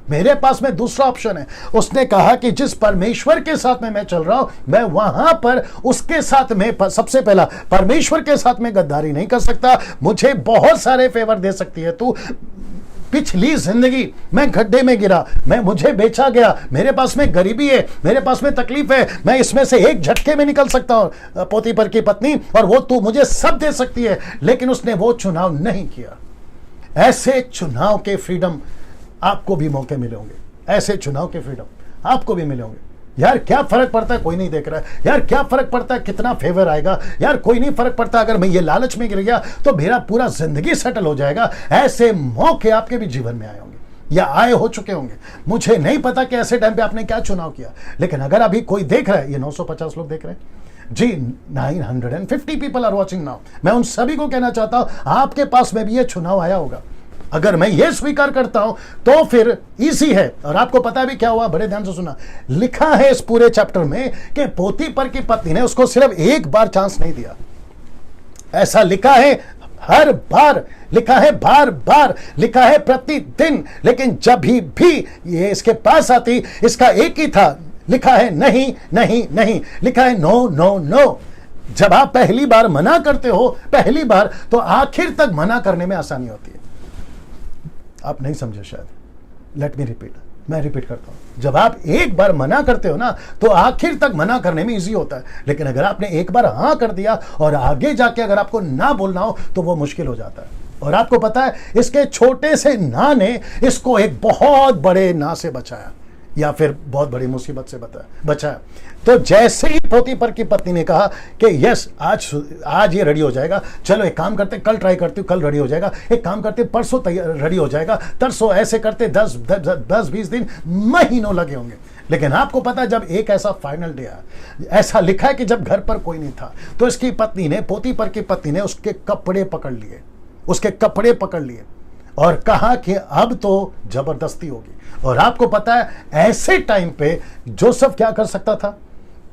मेरे पास में दूसरा ऑप्शन है। उसने कहा कि जिस परमेश्वर के साथ में मैं चल रहा हूं, मैं वहां पर उसके साथ में सबसे पहला परमेश्वर के साथ में गद्दारी नहीं कर सकता। मुझे बहुत सारे फेवर दे सकती है तू, पिछली जिंदगी मैं गड्ढे में गिरा, मुझे बेचा गया, मेरे पास में गरीबी है, मेरे पास में तकलीफ है, मैं इसमें से एक झटके में निकल सकता हूं पोतीफर की पत्नी, और वो तू मुझे सब दे सकती है। लेकिन उसने वो चुनाव नहीं किया। ऐसे चुनाव के फ्रीडम आपको भी मौके मिले होंगे, ऐसे चुनाव के फ्रीडम आपको भी मिले होंगे। यार क्या फर्क पड़ता है, कोई नहीं देख रहा है। यार क्या फर्क पड़ता है कितना फेवर आएगा, यार कोई नहीं फर्क पड़ता अगर मैं ये लालच में गिर गया तो मेरा पूरा जिंदगी सेटल हो जाएगा। ऐसे मौके आपके भी जीवन में आए होंगे या आए हो चुके होंगे। मुझे नहीं पता कि ऐसे टाइम पे आपने क्या चुनाव किया, लेकिन अगर अभी कोई देख रहा है, ये 950 लोग देख रहे हैं जी, 950 पीपल आर वॉचिंग नाउ। मैं उन सभी को कहना चाहता हूं आपके पास में भी ये चुनाव आया होगा। अगर मैं ये स्वीकार करता हूं तो फिर इजी है। और आपको पता भी क्या हुआ, बड़े ध्यान से सुना, लिखा है इस पूरे चैप्टर में कि पोतीफर की पत्नी ने उसको सिर्फ एक बार चांस नहीं दिया। ऐसा लिखा है हर बार, लिखा है बार बार, लिखा है प्रतिदिन। लेकिन जब भी ये इसके पास आती, इसका एक ही था, लिखा है नहीं नहीं नहीं, लिखा है नो नो नो। जब आप पहली बार मना करते हो, पहली बार, तो आखिर तक मना करने में आसानी होती है। आप नहीं समझे शायद, लेट मी रिपीट, मैं रिपीट करता हूं। जब आप एक बार मना करते हो ना, तो आखिर तक मना करने में इजी होता है। लेकिन अगर आपने एक बार हाँ कर दिया और आगे जाके अगर आपको ना बोलना हो तो वो मुश्किल हो जाता है। और आपको पता है इसके छोटे से ना ने इसको एक बहुत बड़े ना से बचाया, या फिर बहुत बड़ी मुसीबत से बचाया। तो जैसे ही पोतीफर की पत्नी ने कहा कि यस, आज ये रेडी हो जाएगा, चलो एक काम करते, कल ट्राई करती हूँ, कल रेडी हो जाएगा, एक काम करते परसों रेडी हो जाएगा, तरसों, ऐसे करते 10-20 दिन, महीनों लगे होंगे। लेकिन आपको पता है जब एक ऐसा फाइनल डे आया, ऐसा लिखा है कि जब घर पर कोई नहीं था, तो इसकी पत्नी ने, पोतीफर की पत्नी ने उसके कपड़े पकड़ लिए, उसके कपड़े पकड़ लिए और कहा कि अब तो जबरदस्ती होगी। और आपको पता है ऐसे टाइम पे जोसेफ क्या कर सकता था?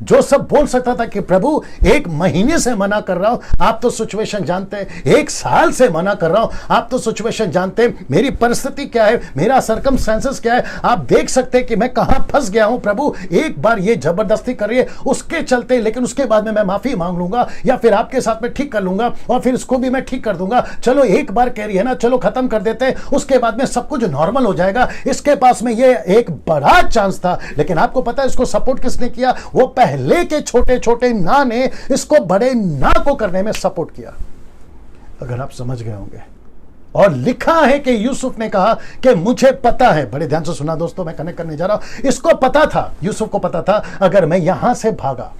जोसेफ बोल सकता था कि प्रभु 1 महीने से मना कर रहा हूं, आप तो सिचुएशन जानते हैं, 1 साल से मना कर रहा हूं, आप तो सिचुएशन जानते हैं, मेरी परिस्थिति क्या है, मेरा सर्कमस्टेंसेस क्या है, आप देख सकते हैं कि मैं कहां फंस गया हूं। प्रभु एक बार ये जबरदस्ती कर रही है, उसके चलते, लेकिन उसके बाद में मैं माफी मांग लूंगा या फिर आपके साथ में ठीक कर लूंगा और फिर इसको भी मैं ठीक कर दूंगा। चलो एक बार कह रही है ना, चलो खत्म कर देते हैं, उसके बाद में सब कुछ नॉर्मल हो जाएगा। इसके पास में ये एक बड़ा चांस था। लेकिन आपको पता है इसको सपोर्ट किसने किया? वो पहले के छोटे छोटे ना ने इसको बड़े ना को करने में सपोर्ट किया, अगर आप समझ गए होंगे। और लिखा है कि यूसुफ ने कहा कि मुझे पता है, बड़े ध्यान से सुना दोस्तों, मैं कनेक्ट करने जा रहा हूं, इसको पता था, यूसुफ को पता था, अगर मैं यहां से भागा,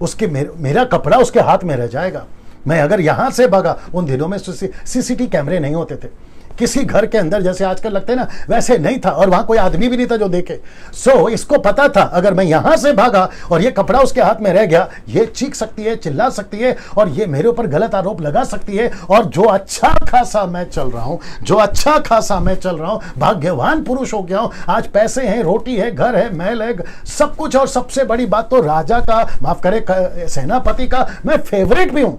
उसके मेरा कपड़ा उसके हाथ में रह जाएगा। मैं अगर यहां से भागा, उन दिनों में सीसीटीवी कैमरे नहीं होते थे, किसी घर के अंदर जैसे आजकल लगते हैं ना, वैसे नहीं था, और वहां कोई आदमी भी नहीं था जो देखे। सो इसको पता था अगर मैं यहां से भागा और ये कपड़ा उसके हाथ में रह गया, ये चीख सकती है, चिल्ला सकती है और ये मेरे ऊपर गलत आरोप लगा सकती है। और जो अच्छा खासा मैं चल रहा हूं, जो अच्छा खासा मैं चल रहा हूं, भाग्यवान पुरुष हो गया हूं, आज पैसे हैं, रोटी है, घर है, महल है, सब कुछ, और सबसे बड़ी बात तो राजा का, माफ करे, सेनापति का मैं फेवरेट भी हूं।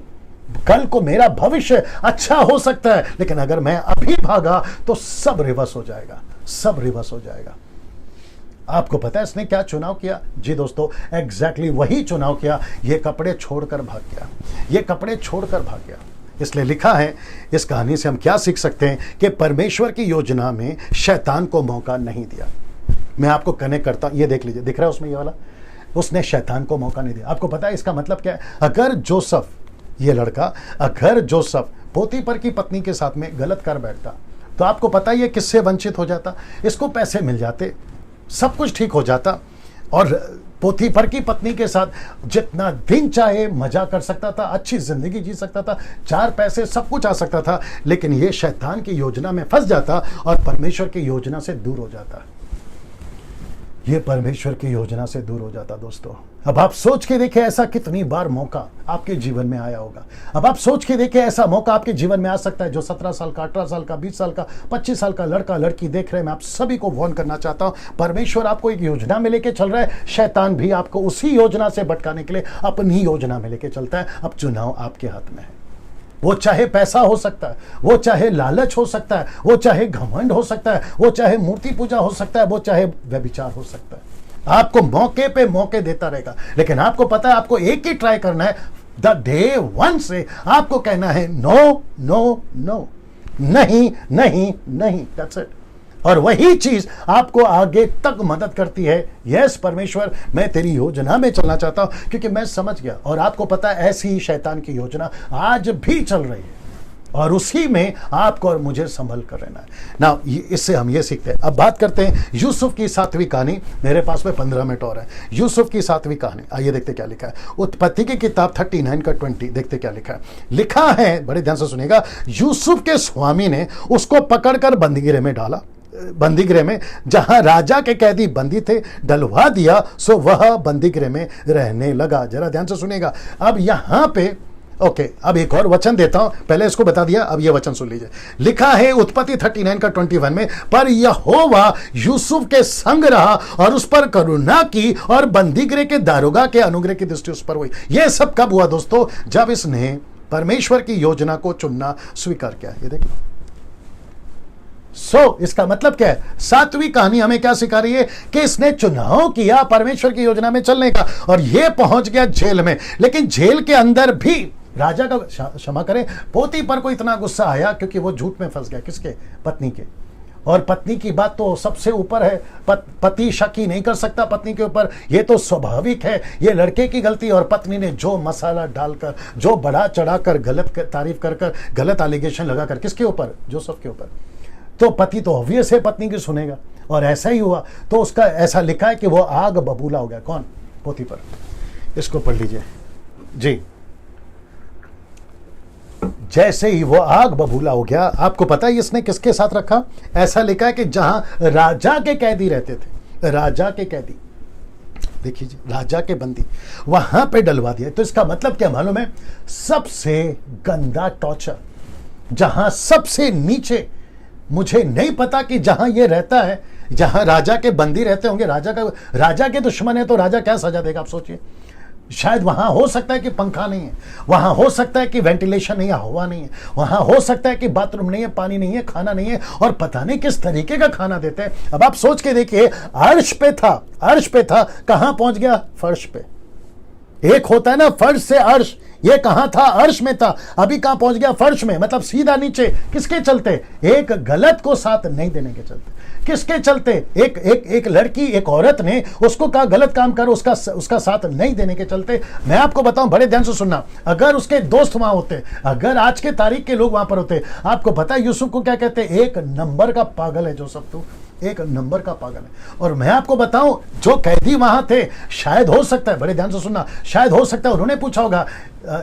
कल को मेरा भविष्य अच्छा हो सकता है, लेकिन अगर मैं अभी भागा तो सब रिवर्स हो जाएगा, सब रिवर्स हो जाएगा। आपको पता है इसने क्या चुनाव किया? जी दोस्तों, एग्जैक्टली वही चुनाव किया, ये कपड़े छोड़कर भाग गया, ये कपड़े छोड़कर भाग गया। इसलिए लिखा है, इस कहानी से हम क्या सीख सकते हैं कि परमेश्वर की योजना में शैतान को मौका नहीं दिया। मैं आपको कनेक्ट करता हूं, ये देख लीजिए, दिख रहा है उसमें ये वाला, उसने शैतान को मौका नहीं दिया। आपको पता है इसका मतलब क्या है? अगर जोसेफ, ये लड़का, अगर जोसेफ पोतीफर की पत्नी के साथ में गलत कर बैठता, तो आपको पता है ये किससे वंचित हो जाता? इसको पैसे मिल जाते, सब कुछ ठीक हो जाता, और पोतीफर की पत्नी के साथ जितना दिन चाहे मजा कर सकता था, अच्छी जिंदगी जी सकता था, 4 पैसे, सब कुछ आ सकता था। लेकिन ये शैतान की योजना में फंस जाता और परमेश्वर की योजना से दूर हो जाता। ये परमेश्वर की योजना से दूर हो जाता दोस्तों। अब आप सोच के देखिए ऐसा कितनी बार मौका आपके जीवन में आया होगा। अब आप सोच के देखिए ऐसा मौका आपके जीवन में आ सकता है। जो 17 साल का, 18 साल का, 20 साल का, 25 साल का लड़का लड़की देख रहे हैं, मैं आप सभी को वार्न करना चाहता हूं, परमेश्वर आपको एक योजना में लेके चल रहा है। शैतान भी आपको उसी योजना से भटकाने के लिए अपनी योजना में लेके चलता है। अब चुनाव आपके हाथ में है। वो चाहे पैसा हो सकता है, वो चाहे लालच हो सकता है, वो चाहे घमंड हो सकता है, वो चाहे मूर्ति पूजा हो सकता है, वो चाहे व्यभिचार हो सकता है। आपको मौके पे मौके देता रहेगा, लेकिन आपको पता है आपको एक ही ट्राई करना है। द डे वन से आपको कहना है नो नो नो, नहीं नहीं नहीं, दैट्स इट। और वही चीज आपको आगे तक मदद करती है। यस परमेश्वर, मैं तेरी योजना में चलना चाहता हूं, क्योंकि मैं समझ गया। और आपको पता है ऐसी ही शैतान की योजना आज भी चल रही है, और उसी में आपको और मुझे संभल कर रहना है ना। इससे हम ये सीखते हैं। अब बात करते हैं यूसुफ की 7वीं कहानी। मेरे पास में 15 मिनट और है। यूसुफ की 7वीं कहानी, आइए देखते क्या लिखा है। उत्पत्ति की किताब 39 का 20, देखते क्या लिखा है। लिखा है, बड़े ध्यान से सुनिएगा, यूसुफ के स्वामी ने उसको पकड़कर बंदीगृह में डाला, बंदीगृह में जहां राजा के कैदी बंदी थे डलवा दिया, सो वह बंदीगृह में रहने लगा। जरा ध्यान से सुनिएगा। अब यहां पे ओके, अब एक और वचन देता हूं, पहले इसको बता दिया, अब यह वचन सुन लीजिए। लिखा है उत्पत्ति 39 का 21 में, पर यहोवा यूसुफ के संग रहा और उस पर करुणा की, और बंदीगृह के दारोगा के अनुग्रह की दृष्टि उस पर हुई। यह सब कब हुआ दोस्तों? जब इसने परमेश्वर की योजना को चुनना स्वीकार किया। ये देखो, इसका मतलब क्या है? 7वीं कहानी हमें क्या सिखा रही है? कि इसने चुनाव किया परमेश्वर की योजना में चलने का, और यह पहुंच गया जेल में। लेकिन जेल के अंदर भी राजा का, क्षमा करें, पोती पर को इतना गुस्सा आया क्योंकि वो झूठ में फंस गया। किसके? पत्नी के। और पत्नी की बात तो सबसे ऊपर है। पति शक ही नहीं कर सकता पत्नी के ऊपर, ये तो स्वाभाविक है। ये लड़के की गलती, और पत्नी ने जो मसाला डालकर, जो बढ़ा चढ़ाकर, गलत तारीफ कर गलत एलिगेशन लगाकर, किसके ऊपर? जोसेफ के ऊपर। तो पति तो ऑब्वियस है पत्नी की सुनेगा, और ऐसा ही हुआ। तो उसका ऐसा लिखा है कि वो आग बबूला हो गया। कौन? पोतीफर। इसको पढ़ लीजिए जी। जैसे ही वो आग बबूला हो गया, आपको पता है इसने किसके साथ रखा? ऐसा लिखा है कि जहां राजा के कैदी रहते थे, राजा के कैदी, देखिए जी, राजा के बंदी, वहां पे डलवा दिया। तो इसका मतलब क्या मालूम है? सबसे गंदा टॉर्चर, जहां सबसे नीचे, मुझे नहीं पता कि जहां ये रहता है, जहां राजा के बंदी रहते होंगे, राजा के दुश्मन है, तो राजा क्या सजा देगा आप सोचिए। शायद वहां हो सकता है कि पंखा नहीं है, वहां हो सकता है कि वेंटिलेशन नहीं है, हवा नहीं है, वहां हो सकता है कि बाथरूम नहीं है, पानी नहीं है, खाना नहीं है, और पता नहीं किस तरीके का खाना देते हैं। अब आप सोच के देखिए, अर्श पे था, अर्श पे था, कहां पहुंच गया? फर्श पे। एक होता है ना फर्श से अर्श, ये कहां था? अर्श में था, अभी कहां पहुंच गया? फर्श में, मतलब सीधा नीचे। किसके चलते? एक गलत को साथ नहीं देने के चलते। किसके चलते? एक लड़की, एक औरत ने उसको कहा गलत काम कर, उसका साथ नहीं देने के चलते। मैं आपको बताऊं, बड़े ध्यान से सुनना, अगर उसके दोस्त वहां होते, अगर आज के तारीख के लोग वहां पर होते, आपको पता है यूसुफ को क्या कहते? एक नंबर का पागल है जोसेफ, तू एक नंबर का पागल है। और मैं आपको बताऊं, जो कैदी वहां थे, शायद हो सकता है, बड़े ध्यान से सुनना, शायद हो सकता है उन्होंने पूछा होगा,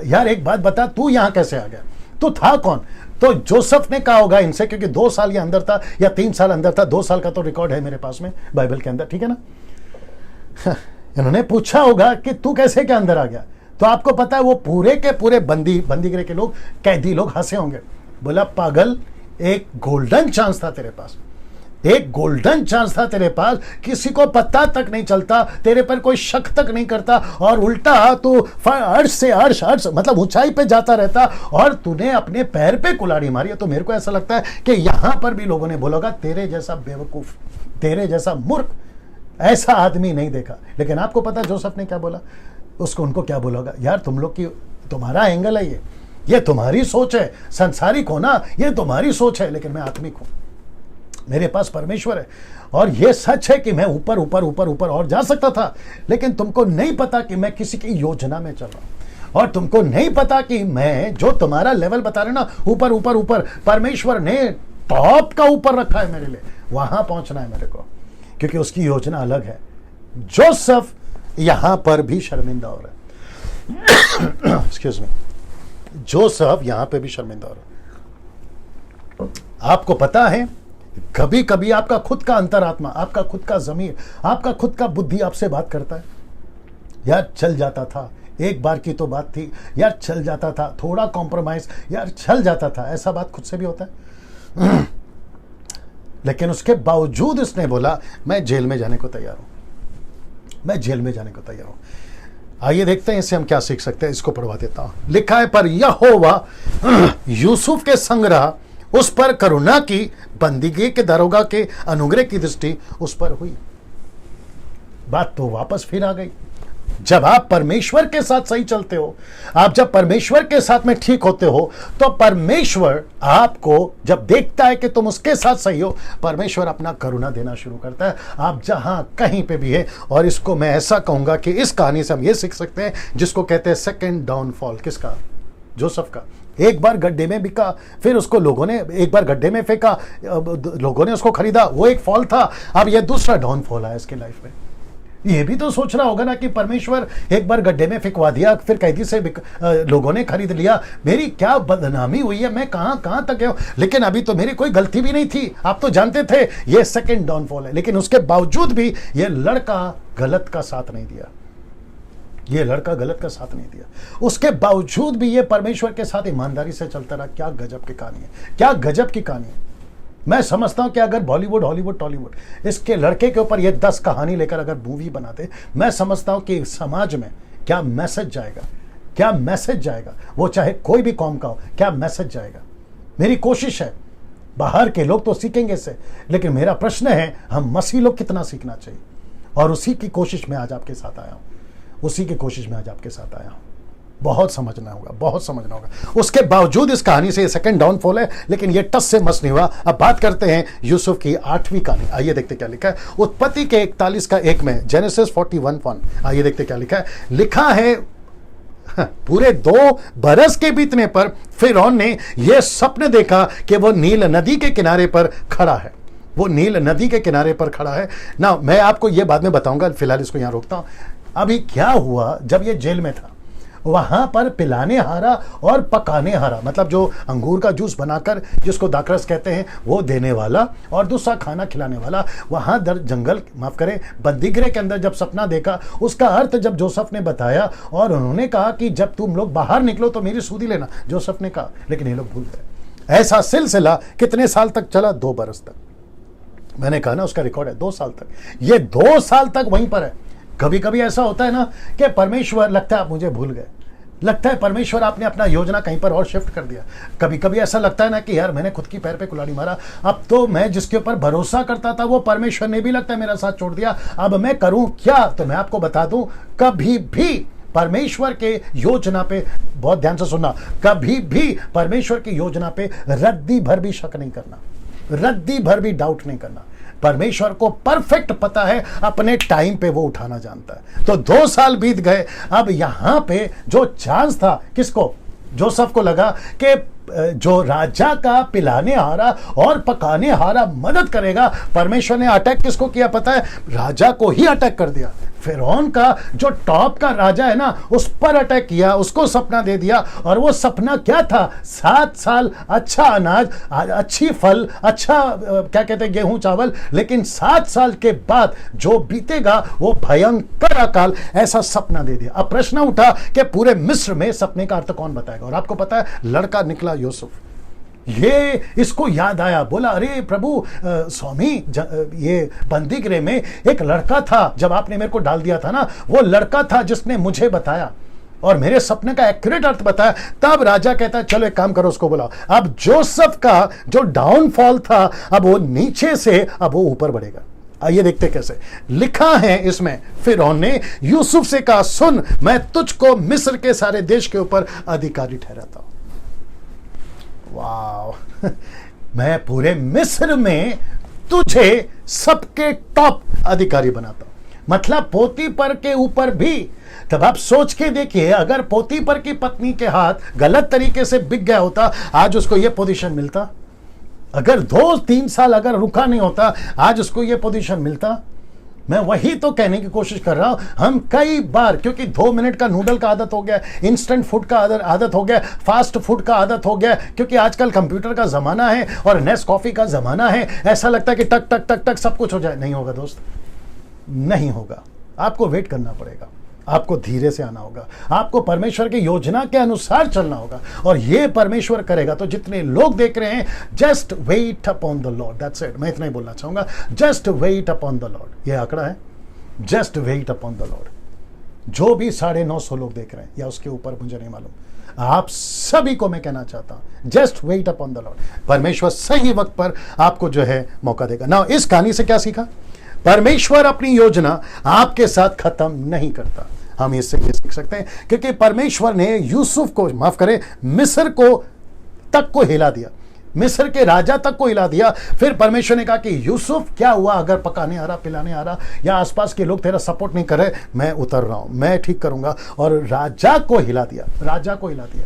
यार एक बात बता, तू यहां कैसे आ गया? तू था कौन? तो जोसेफ ने कहा होगा इनसे, क्योंकि 2 साल ये अंदर था या 3 साल अंदर था, 2 साल का तो रिकॉर्ड है मेरे पास में बाइबल के अंदर, ठीक है ना। इन्होंने पूछा होगा कि तू कैसे क्या अंदर आ गया? तो आपको पता है वो पूरे के पूरे बंदीगृह के लोग, कैदी लोग हंसे होंगे। बोला पागल, एक गोल्डन चांस था तेरे पास, एक गोल्डन चांस था तेरे पास, किसी को पता तक नहीं चलता, तेरे पर कोई शक तक नहीं करता, और उल्टा तू अर्श से अर्श मतलब ऊंचाई पे जाता रहता, और तूने अपने पैर पे कुल्हाड़ी मारी। तो मेरे को ऐसा लगता है कि यहां पर भी लोगों ने बोला तेरे जैसा बेवकूफ, तेरे जैसा मूर्ख, ऐसा आदमी नहीं देखा। लेकिन आपको पता जोसेफ ने क्या बोला? उनको क्या बोला? यार तुम लोग की, तुम्हारा एंगल है ये तुम्हारी सोच है, संसारिक हो ना, ये तुम्हारी सोच है, लेकिन मैं आत्मिक हूं, मेरे पास परमेश्वर है। और यह सच है कि मैं ऊपर ऊपर ऊपर ऊपर और जा सकता था, लेकिन तुमको नहीं पता कि मैं किसी की योजना में चल रहा हूं, और तुमको नहीं पता कि मैं जो तुम्हारा लेवल बता रहे ना, ऊपर ऊपर ऊपर, परमेश्वर ने टॉप का ऊपर रखा है मेरे लिए, वहां पहुंचना है मेरे को, क्योंकि उसकी योजना अलग है। जोसेफ यहां पर भी शर्मिंदा हो रहा है। एक्सक्यूज मी, जोसेफ यहां पे भी शर्मिंदा हो रहा है। आपको पता है कभी कभी आपका खुद का अंतरात्मा, आपका खुद का ज़मीर, आपका खुद का बुद्धि आपसे बात करता है, यार चल जाता था, एक बार की तो बात थी, यार चल जाता था, थोड़ा कॉम्प्रोमाइज, यार चल जाता था। ऐसा बात खुद से भी होता है। लेकिन उसके बावजूद इसने बोला मैं जेल में जाने को तैयार हूं, मैं जेल में जाने को तैयार हूं। आइए देखते हैं इससे हम क्या सीख सकते हैं। इसको पढ़वा देता हूं। लिखा है, पर यहोवा यूसुफ के संग रहा, उस पर करुणा की, बंदीगी के दरोगा के अनुग्रह की दृष्टि उस पर हुई। बात तो वापस फिर आ गई। जब आप परमेश्वर के साथ सही चलते हो, आप जब परमेश्वर के साथ में ठीक होते हो, तो परमेश्वर आपको जब देखता है कि तुम उसके साथ सही हो, परमेश्वर अपना करुणा देना शुरू करता है, आप जहां कहीं पे भी है। और इसको मैं ऐसा कहूंगा कि इस कहानी से हम ये सीख सकते हैं, जिसको कहते हैं सेकंड डाउनफॉल। किसका? जोसेफ का। एक बार गड्ढे में बिका, फिर उसको लोगों ने एक बार गड्ढे में फेंका, लोगों ने उसको खरीदा, वो एक फॉल था। अब ये दूसरा डाउनफॉल है इसकी लाइफ में। ये भी तो सोचना होगा ना कि परमेश्वर एक बार गड्ढे में फेंकवा दिया, फिर कैदी से लोगों ने खरीद लिया, मेरी क्या बदनामी हुई है, मैं कहां तक गया। लेकिन अभी तो मेरी कोई गलती भी नहीं थी, आप तो जानते थे ये सेकंड डाउनफॉल है। लेकिन उसके बावजूद भी ये लड़का गलत का साथ नहीं दिया, ये लड़का गलत का साथ नहीं दिया। उसके बावजूद भी ये परमेश्वर के साथ ईमानदारी से चलता रहा। क्या गजब की कहानी है, क्या गजब की कहानी है। मैं समझता हूं कि अगर बॉलीवुड, हॉलीवुड, टॉलीवुड इसके लड़के के ऊपर ये 10 कहानी लेकर अगर मूवी बनाते, मैं समझता हूं कि समाज में क्या मैसेज जाएगा, क्या मैसेज जाएगा। वो चाहे कोई भी कौम का हो, क्या मैसेज जाएगा। मेरी कोशिश है, बाहर के लोग तो सीखेंगे इससे, लेकिन मेरा प्रश्न है हम मसीह लोग कितना सीखना चाहिए। और उसी की कोशिश में आज आपके साथ आया हूं, उसी की कोशिश में आज आपके साथ आया हूं। बहुत समझना होगा, बहुत समझना होगा। उसके बावजूद इस कहानी से सेकंड डाउनफॉल है, लेकिन ये टस से मस नहीं हुआ। अब बात करते हैं यूसुफ की 8वीं कहानी। आइए देखते क्या लिखा है उत्पत्ति के 41 का 1 में, जेनेसिस 41:1। आइए देखते क्या लिखा है। लिखा है, पूरे 2 बरस के बीतने पर फिरौन ने यह सपने देखा कि वो नील नदी के किनारे पर खड़ा है। वो नील नदी के किनारे पर खड़ा है ना। मैं आपको यह बाद में बताऊंगा, फिलहाल इसको यहां रोकता हूं। अभी क्या हुआ, जब ये जेल में था, वहां पर पिलाने हारा और पकाने हारा, मतलब जो अंगूर का जूस बनाकर, जिसको दाकरस कहते हैं, वो देने वाला, और दूसरा खाना खिलाने वाला, वहां जंगल, माफ करें, बंदीगृह के अंदर जब सपना देखा, उसका अर्थ जब जोसेफ ने बताया, और उन्होंने कहा कि जब तुम लोग बाहर निकलो तो मेरी सूदी लेना, जोसेफ ने कहा। लेकिन ये लोग भूल गए। ऐसा सिलसिला कितने साल तक चला? 2 बरस तक। मैंने कहा ना, उसका रिकॉर्ड है 2 साल तक। ये 2 साल तक वहीं पर है। कभी कभी ऐसा होता है ना कि परमेश्वर, लगता है आप मुझे भूल गए, लगता है परमेश्वर आपने अपना योजना कहीं पर और शिफ्ट कर दिया। कभी कभी ऐसा लगता है ना कि यार मैंने खुद की पैर पे कुल्हाड़ी मारा, अब तो मैं जिसके ऊपर भरोसा करता था वो परमेश्वर ने भी, लगता है, मेरा साथ छोड़ दिया। अब मैं करूं क्या? तो मैं आपको बता दूं, कभी भी परमेश्वर के योजना पे, बहुत ध्यान से सुनना, कभी भी परमेश्वर की योजना पे रद्दी भर भी शक नहीं करना, रद्दी भर भी डाउट नहीं करना। परमेश्वर को परफेक्ट पता है, अपने टाइम पे वो उठाना जानता है। तो 2 साल बीत गए। अब यहां पे जो चांस था, किसको? जोसेफ को लगा कि जो राजा का पिलाने हारा और पकाने हारा मदद करेगा। परमेश्वर ने अटैक किसको किया पता है? राजा को ही अटैक कर दिया। फिरौन का जो टॉप का राजा है ना, उस पर अटैक किया, उसको सपना दे दिया। और वो सपना क्या था? 7 साल अच्छा अनाज, अच्छी फल, अच्छा क्या कहते हैं, गेहूं चावल। लेकिन 7 साल के बाद जो बीतेगा वो भयंकर अकाल, ऐसा सपना दे दिया। अब प्रश्न उठा कि पूरे मिस्र में सपने का अर्थ कौन बताएगा? और आपको पता है, लड़का निकला यूसुफ। ये इसको याद आया, बोला अरे प्रभु, स्वामी, ये बंदीगृह में एक लड़का था, जब आपने मेरे को डाल दिया था ना, वो लड़का था जिसने मुझे बताया और मेरे सपने का एक्यूरेट अर्थ बताया। तब राजा कहता है चलो एक काम करो, उसको बुलाओ। अब जोसेफ का जो डाउनफॉल था, अब वो नीचे से अब वो ऊपर बढ़ेगा। आइए देखते कैसे। लिखा है इसमें, फिरौन ने यूसुफ से कहा, सुन, मैं तुझको मिस्र के सारे देश के ऊपर अधिकारी ठहराता हूं। वाह, मैं पूरे मिस्र में तुझे सबके टॉप अधिकारी बनाता हूं। मतलब पोतीपर के ऊपर भी। तब आप सोच के देखिए, अगर पोतीपर की पत्नी के हाथ गलत तरीके से बिक गया होता, आज उसको यह पोजीशन मिलता? अगर 2-3 साल अगर रुका नहीं होता, आज उसको यह पोजीशन मिलता? मैं वही तो कहने की कोशिश कर रहा हूं। हम कई बार, क्योंकि 2 मिनट का नूडल का आदत हो गया, इंस्टेंट फूड का आदत हो गया, फास्ट फूड का आदत हो गया, क्योंकि आजकल कंप्यूटर का जमाना है और नेस कॉफी का जमाना है, ऐसा लगता है कि टक टक टक टक सब कुछ हो जाए। नहीं होगा दोस्त, नहीं होगा। आपको वेट करना पड़ेगा, आपको धीरे से आना होगा, आपको परमेश्वर की योजना के अनुसार चलना होगा, और ये परमेश्वर करेगा। तो जितने लोग देख रहे हैं, just weight upon the Lord, that's it. मैं इतना ही बोलना चाहूंगा, just weight upon the Lord. ये आंकड़ा है, just weight upon the Lord. जो भी 950 लोग देख रहे हैं या उसके ऊपर, मुझे नहीं मालूम, आप सभी को मैं कहना चाहता हूं, just weight upon the Lord. परमेश्वर सही वक्त पर आपको जो है मौका देगा ना। इस कहानी से क्या सीखा? परमेश्वर अपनी योजना आपके साथ खत्म नहीं करता। हम इससे ये सीख सकते हैं, क्योंकि परमेश्वर ने यूसुफ को, माफ करें, मिस्र को हिला दिया, मिस्र के राजा तक को हिला दिया। फिर परमेश्वर ने कहा कि यूसुफ क्या हुआ, अगर पकाने आ रहा, पिलाने आ रहा, या आसपास के लोग तेरा सपोर्ट नहीं कर रहे, मैं उतर रहा हूं, मैं ठीक करूंगा। और राजा को हिला दिया, राजा को हिला दिया।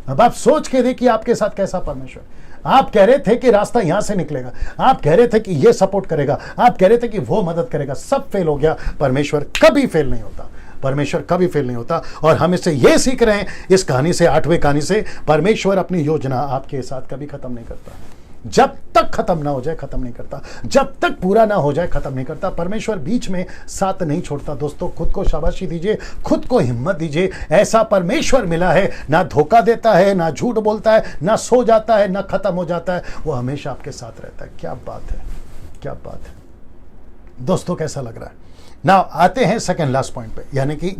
अब आप सोच के देखिए आपके साथ कैसा परमेश्वर। आप कह रहे थे कि रास्ता यहां से निकलेगा, आप कह रहे थे कि ये सपोर्ट करेगा, आप कह रहे थे कि वो मदद करेगा, सब फेल हो गया। परमेश्वर कभी फेल नहीं होता, परमेश्वर कभी फेल नहीं होता। और हम इससे ये सीख रहे हैं इस कहानी से, 8वें कहानी से, परमेश्वर अपनी योजना आपके साथ कभी खत्म नहीं करता। जब तक खत्म ना हो जाए खत्म नहीं करता, जब तक पूरा ना हो जाए खत्म नहीं करता। परमेश्वर बीच में साथ नहीं छोड़ता। दोस्तों, खुद को शाबाशी दीजिए, खुद को हिम्मत दीजिए। ऐसा परमेश्वर मिला है, ना धोखा देता है, ना झूठ बोलता है, ना सो जाता है, ना खत्म हो जाता है, वो हमेशा आपके साथ रहता है। क्या बात है, क्या बात है दोस्तों, कैसा लग रहा है ना। आते हैं सेकंड लास्ट पॉइंट पे, यानी कि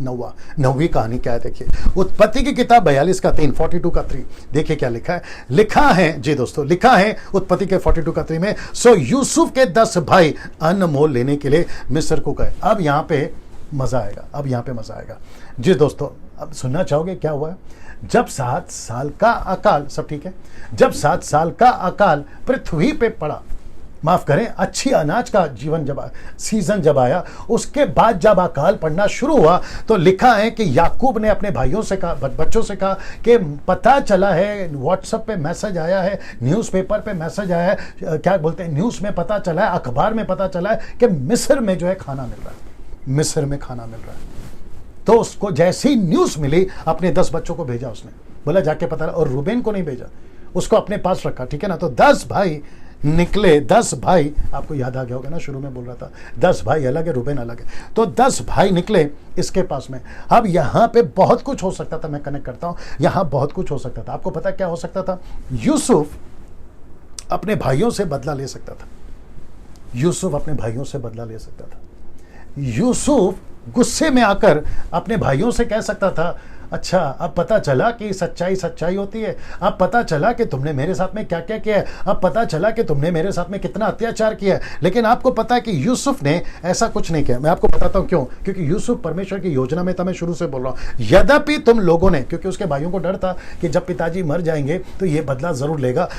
नौवीं कहानी क्या है। देखिए, उत्पत्ति की किताब 42 का 3, 42 का 3। देखिए क्या लिखा है, लिखा है जी दोस्तों, लिखा है उत्पत्ति के 42 का 3 में, सो यूसुफ के 10 भाई अन्न मोल लेने के लिए मिस्र को गए। अब यहाँ पे मजा आएगा, अब यहाँ पे मजा आएगा जी दोस्तों। अब सुनना चाहोगे क्या हुआ? जब 7 साल का अकाल, सब ठीक है, जब 7 साल का अकाल पृथ्वी पे पड़ा, माफ करें, अच्छी अनाज का सीजन जब आया, उसके बाद जब अकाल पड़ना शुरू हुआ, तो लिखा है कि याकूब ने अपने भाइयों से कहा, बच्चों से कहा कि पता चला है, व्हाट्सएप पे मैसेज आया है, न्यूज़पेपर पे मैसेज आया है, क्या बोलते हैं, न्यूज़ में पता चला है, अखबार में पता चला है कि मिस्र में जो है खाना मिल रहा है, मिस्र में खाना मिल रहा है। तो उसको जैसी ही न्यूज़ मिली, अपने 10 बच्चों को भेजा उसने, बोला जाके पता, और रूबेन को नहीं भेजा, उसको अपने पास रखा, ठीक है ना। तो 10 भाई निकले, 10 भाई, आपको याद आ गया होगा ना, शुरू में बोल रहा था 10 भाई अलग है, रूबेन अलग है। तो 10 भाई निकले इसके पास में। अब यहाँ पे बहुत कुछ हो सकता था, मैं कनेक्ट करता हूँ, यहाँ बहुत कुछ हो सकता था। आपको पता क्या हो सकता था? यूसुफ अपने भाइयों से बदला ले सकता था, यूसुफ अपने भाइयों से बदला ले सकता था। यूसुफ गुस्से में आकर अपने भाइयों से कह सकता था, अच्छा अब पता चला कि सच्चाई सच्चाई होती है, अब पता चला कि तुमने मेरे साथ में क्या क्या किया है, अब पता चला कि तुमने मेरे साथ में कितना अत्याचार किया है। लेकिन आपको पता है कि यूसुफ ने ऐसा कुछ नहीं किया। मैं आपको बताता हूं क्यों, क्योंकि यूसुफ परमेश्वर की योजना में था। मैं शुरू से बोल रहा हूं, यद्यपि तुम लोगों ने, क्योंकि उसके भाइयों को डर था कि जब पिताजी मर जाएंगे तो ये बदला जरूर लेगा।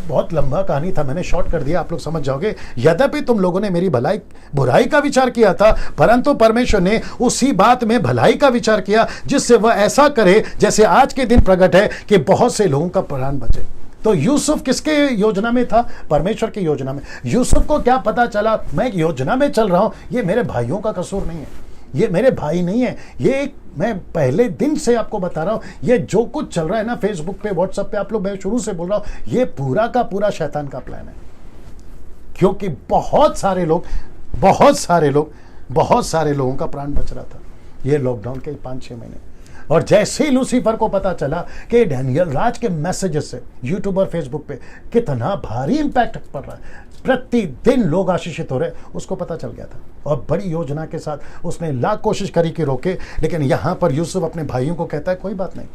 बहुत लंबा कहानी था, मैंने शॉर्ट कर दिया, आप लोग समझ जाओगे। यद्यपि तुम लोगों ने मेरी बुराई का विचार किया था, परंतु परमेश्वर ने उसी बात में भलाई का विचार किया, जिससे वह ऐसा करे जैसे आज के दिन प्रकट है कि बहुत से लोगों का प्राण बचे। तो यूसुफ किसके योजना में था? परमेश्वर की योजना में। यूसुफ को क्या पता चला, मैं एक योजना में चल रहा हूं, ये मेरे भाइयों का कसूर नहीं है, ये मेरे भाई नहीं है, ये मैं पहले दिन से आपको बता रहा हूं, ये जो कुछ चल रहा है ना फेसबुक पे, व्हाट्सएप पे, आप लोग, मैं शुरू से बोल रहा हूं, ये पूरा का पूरा शैतान का प्लान है। क्योंकि बहुत सारे लोगों का प्राण बच रहा था ये लॉकडाउन के 5-6 महीने। और जैसे ही लूसीफर को पता चला कि डैनियल राज के मैसेजेस से यूट्यूब और फेसबुक पे कितना भारी इंपैक्ट पड़ रहा है, प्रतिदिन लोग आशीषित हो रहे, उसको पता चल गया था। और बड़ी योजना के साथ उसने लाख कोशिश करी कि रोके, लेकिन यहां पर यूसुफ अपने भाइयों को कहता है, कोई बात नहीं,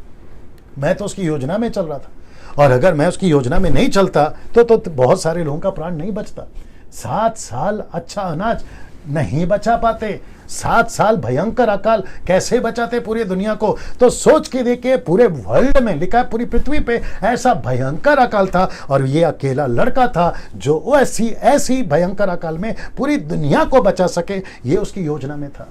मैं तो उसकी योजना में चल रहा था, और अगर मैं उसकी योजना में नहीं चलता तो बहुत सारे लोगों का प्राण नहीं बचता। 7 साल अच्छा अनाज नहीं बचा पाते, 7 साल भयंकर अकाल कैसे बचाते पूरी दुनिया को? तो सोच के देखिए, पूरे वर्ल्ड में लिखा है, पूरी पृथ्वी पे ऐसा भयंकर अकाल था, और ये अकेला लड़का था जो ऐसी भयंकर अकाल में पूरी दुनिया को बचा सके। ये उसकी योजना में था,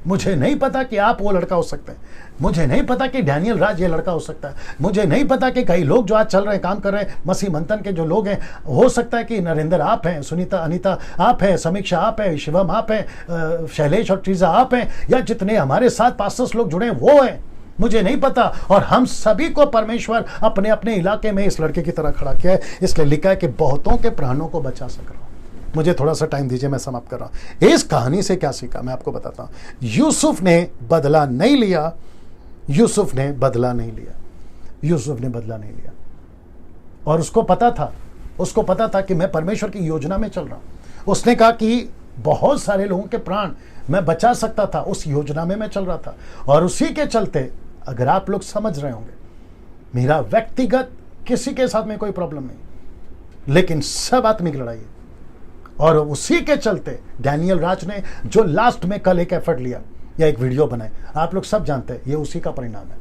मुझे नहीं पता कि आप वो लड़का हो सकते हैं, मुझे नहीं पता कि डैनियल राज ये लड़का हो सकता है, मुझे नहीं पता कि कई लोग जो आज चल रहे हैं, काम कर रहे हैं, मसीह मंथन के जो लोग हैं, हो सकता है कि नरेंद्र आप हैं, सुनीता अनीता आप हैं, समीक्षा आप हैं, शिवम आप हैं, शैलेश और ट्रीजा आप हैं, या जितने हमारे साथ पास्टर्स लोग जुड़े हैं वो हैं, मुझे नहीं पता। और हम सभी को परमेश्वर अपने अपने इलाके में इस लड़के की तरह खड़ा किया है, इसलिए लिखा है कि बहुतों के प्राणों को बचा सक रहा हूं। मुझे थोड़ा सा टाइम दीजिए, मैं समाप्त कर रहा हूं। इस कहानी से क्या सीखा मैं आपको बताता हूं। यूसुफ ने बदला नहीं लिया, यूसुफ ने बदला नहीं लिया, यूसुफ ने बदला नहीं लिया। और उसको पता था कि मैं परमेश्वर की योजना में चल रहा हूं। उसने कहा कि बहुत सारे लोगों के प्राण मैं बचा सकता था, उस योजना में मैं चल रहा था। और उसी के चलते, अगर आप लोग समझ रहे होंगे, मेरा व्यक्तिगत किसी के साथ में कोई प्रॉब्लम नहीं, लेकिन सब आत्मिक लड़ाई है। और उसी के चलते डैनियल राज ने जो लास्ट में कल एक एफर्ट लिया या एक वीडियो बनाए, आप लोग सब जानते हैं, ये उसी का परिणाम है,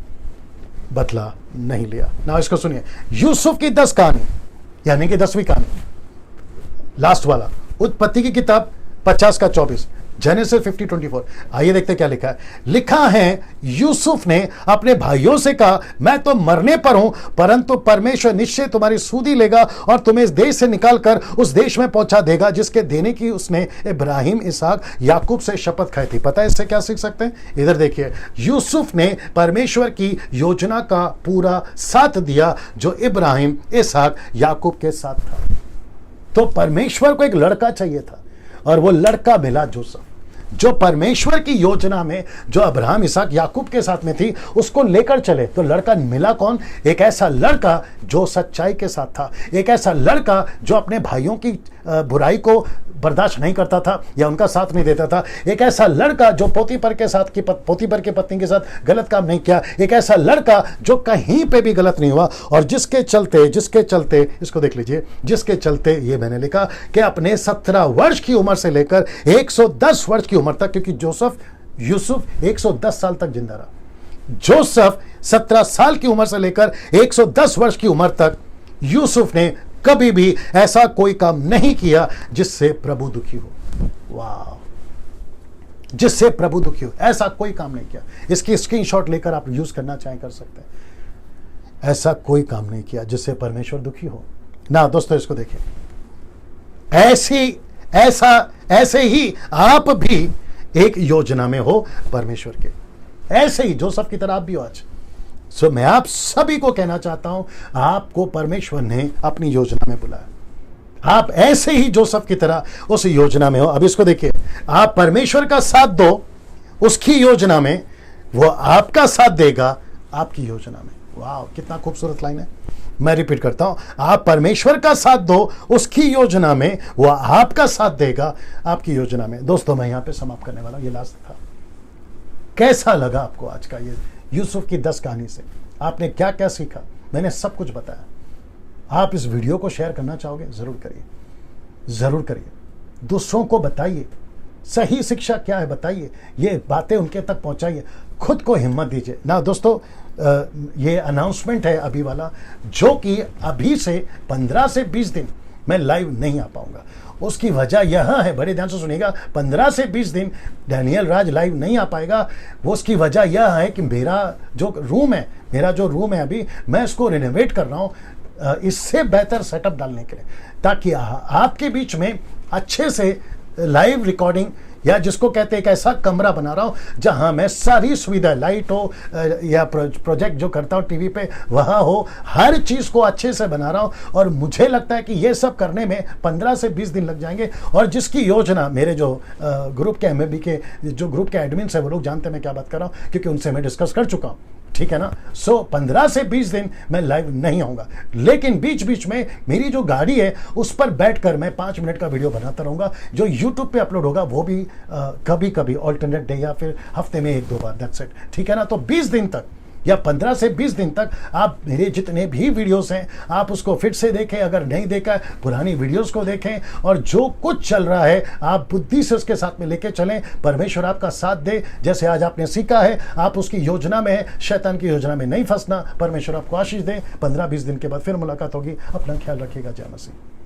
बदला नहीं लिया ना। इसको सुनिए, यूसुफ की 10 कहानी, यानी कि 10वीं कहानी, लास्ट वाला, उत्पत्ति की किताब 50 का 24, जेनेसिस 50:24। आइए देखते क्या लिखा है। लिखा है, यूसुफ ने अपने भाइयों से कहा, मैं तो मरने पर हूं, परंतु परमेश्वर निश्चय तुम्हारी सूधी लेगा और तुम्हें इस देश से निकालकर उस देश में पहुंचा देगा जिसके देने की उसने इब्राहिम, इसहाक, याकूब से शपथ खाई थी। पता है इससे क्या सीख सकते हैं? इधर देखिए, यूसुफ ने परमेश्वर की योजना का पूरा साथ दिया जो इब्राहिम, इसहाक, याकूब के साथ था। तो परमेश्वर को एक लड़का चाहिए था और वो लड़का मिला जोसेफ, जो परमेश्वर की योजना में जो अब्राहम, इसहाक, याकूब के साथ में थी, उसको लेकर चले। तो लड़का मिला कौन? एक ऐसा लड़का जो सच्चाई के साथ था, एक ऐसा लड़का जो अपने भाइयों की बुराई को बर्दाश्त नहीं करता था या उनका साथ नहीं देता था, एक ऐसा लड़का जो पोतीपर की पत्नी के साथ गलत काम नहीं किया, एक ऐसा लड़का जो कहीं पे भी गलत नहीं हुआ, और जिसके चलते इसको देख लीजिए, जिसके चलते ये मैंने लिखा कि अपने 17 वर्ष की उम्र से लेकर 110 वर्ष की उम्र तक, क्योंकि यूसुफ 110 साल तक जिंदा रहा, जोसेफ 17 साल की उम्र से लेकर 110 वर्ष की उम्र तक यूसुफ ने कभी भी ऐसा कोई काम नहीं किया जिससे प्रभु दुखी हो। वाह, जिससे प्रभु दुखी हो, ऐसा कोई काम नहीं किया। इसकी स्क्रीनशॉट लेकर आप यूज करना चाहें कर सकते हैं। ऐसा कोई काम नहीं किया जिससे परमेश्वर दुखी हो ना। दोस्तों इसको देखिए, ऐसे ही आप भी एक योजना में हो परमेश्वर के, ऐसे ही जोसेफ की तरह आप भी हो आज। सो मैं आप सभी को कहना चाहता हूं, आपको परमेश्वर ने अपनी योजना में बुलाया। आप ऐसे ही जोसेफ की तरह उस योजना में हो। अब इसको देखिए, आप परमेश्वर का साथ दो उसकी योजना में, वो आपका साथ देगा आपकी योजना में। वाह, कितना खूबसूरत लाइन है। मैं रिपीट करता हूं, आप परमेश्वर का साथ दो उसकी योजना में, वो आपका साथ देगा आपकी योजना में। दोस्तों मैं यहां पे समाप्त करने वाला हूं, ये लास्ट था। कैसा लगा आपको आज का ये यूसुफ की 10 कहानी से? आपने क्या क्या सीखा? मैंने सब कुछ बताया। आप इस वीडियो को शेयर करना चाहोगे? जरूर करिए, जरूर करिए। दूसरों को बताइए, सही शिक्षा क्या है बताइए, ये बातें उनके तक पहुंचाइए। खुद को हिम्मत दीजिए ना। दोस्तों ये अनाउंसमेंट है अभी वाला, जो कि अभी से 15 से 20 दिन मैं लाइव नहीं आ पाऊंगा। उसकी वजह यह है, बड़े ध्यान से सुनिएगा, 15 से 20 दिन डैनियल राज लाइव नहीं आ पाएगा। वो उसकी वजह यह है कि मेरा जो रूम है अभी, मैं इसको रिनोवेट कर रहा हूँ इससे बेहतर सेटअप डालने के लिए, ताकि आपके बीच में अच्छे से लाइव रिकॉर्डिंग, या जिसको कहते हैं एक ऐसा कमरा बना रहा हूं जहां मैं सारी सुविधा, लाइट हो या प्रोजेक्ट जो करता हूं टीवी पे वहां हो, हर चीज को अच्छे से बना रहा हूं। और मुझे लगता है कि ये सब करने में 15 से 20 दिन लग जाएंगे। और जिसकी योजना मेरे जो ग्रुप के MAB के जो ग्रुप के एडमिन्स है वो लोग जानते हैं मैं क्या बात कर रहा हूं, क्योंकि उनसे मैं डिस्कस कर चुका हूं। ठीक है ना। सो 15 से 20 दिन मैं लाइव नहीं आऊंगा, लेकिन बीच बीच में मेरी जो गाड़ी है उस पर बैठकर मैं 5 मिनट का वीडियो बनाता रहूंगा, जो YouTube पे अपलोड होगा, वो भी कभी कभी ऑल्टरनेट डे या फिर हफ्ते में 1-2 बार, दैट्स इट। ठीक है ना। तो 20 दिन तक या 15 से 20 दिन तक आप मेरे जितने भी वीडियोस हैं आप उसको फिर से देखें, अगर नहीं देखा पुरानी वीडियोस को देखें, और जो कुछ चल रहा है आप बुद्धि से उसके साथ में लेके चलें। परमेश्वर आपका साथ दे, जैसे आज आपने सीखा है, आप उसकी योजना में है, शैतान की योजना में नहीं फंसना। परमेश्वर आपको आशीष दे। 15-20 दिन के बाद फिर मुलाकात होगी। अपना ख्याल रखिएगा। जय मसीह।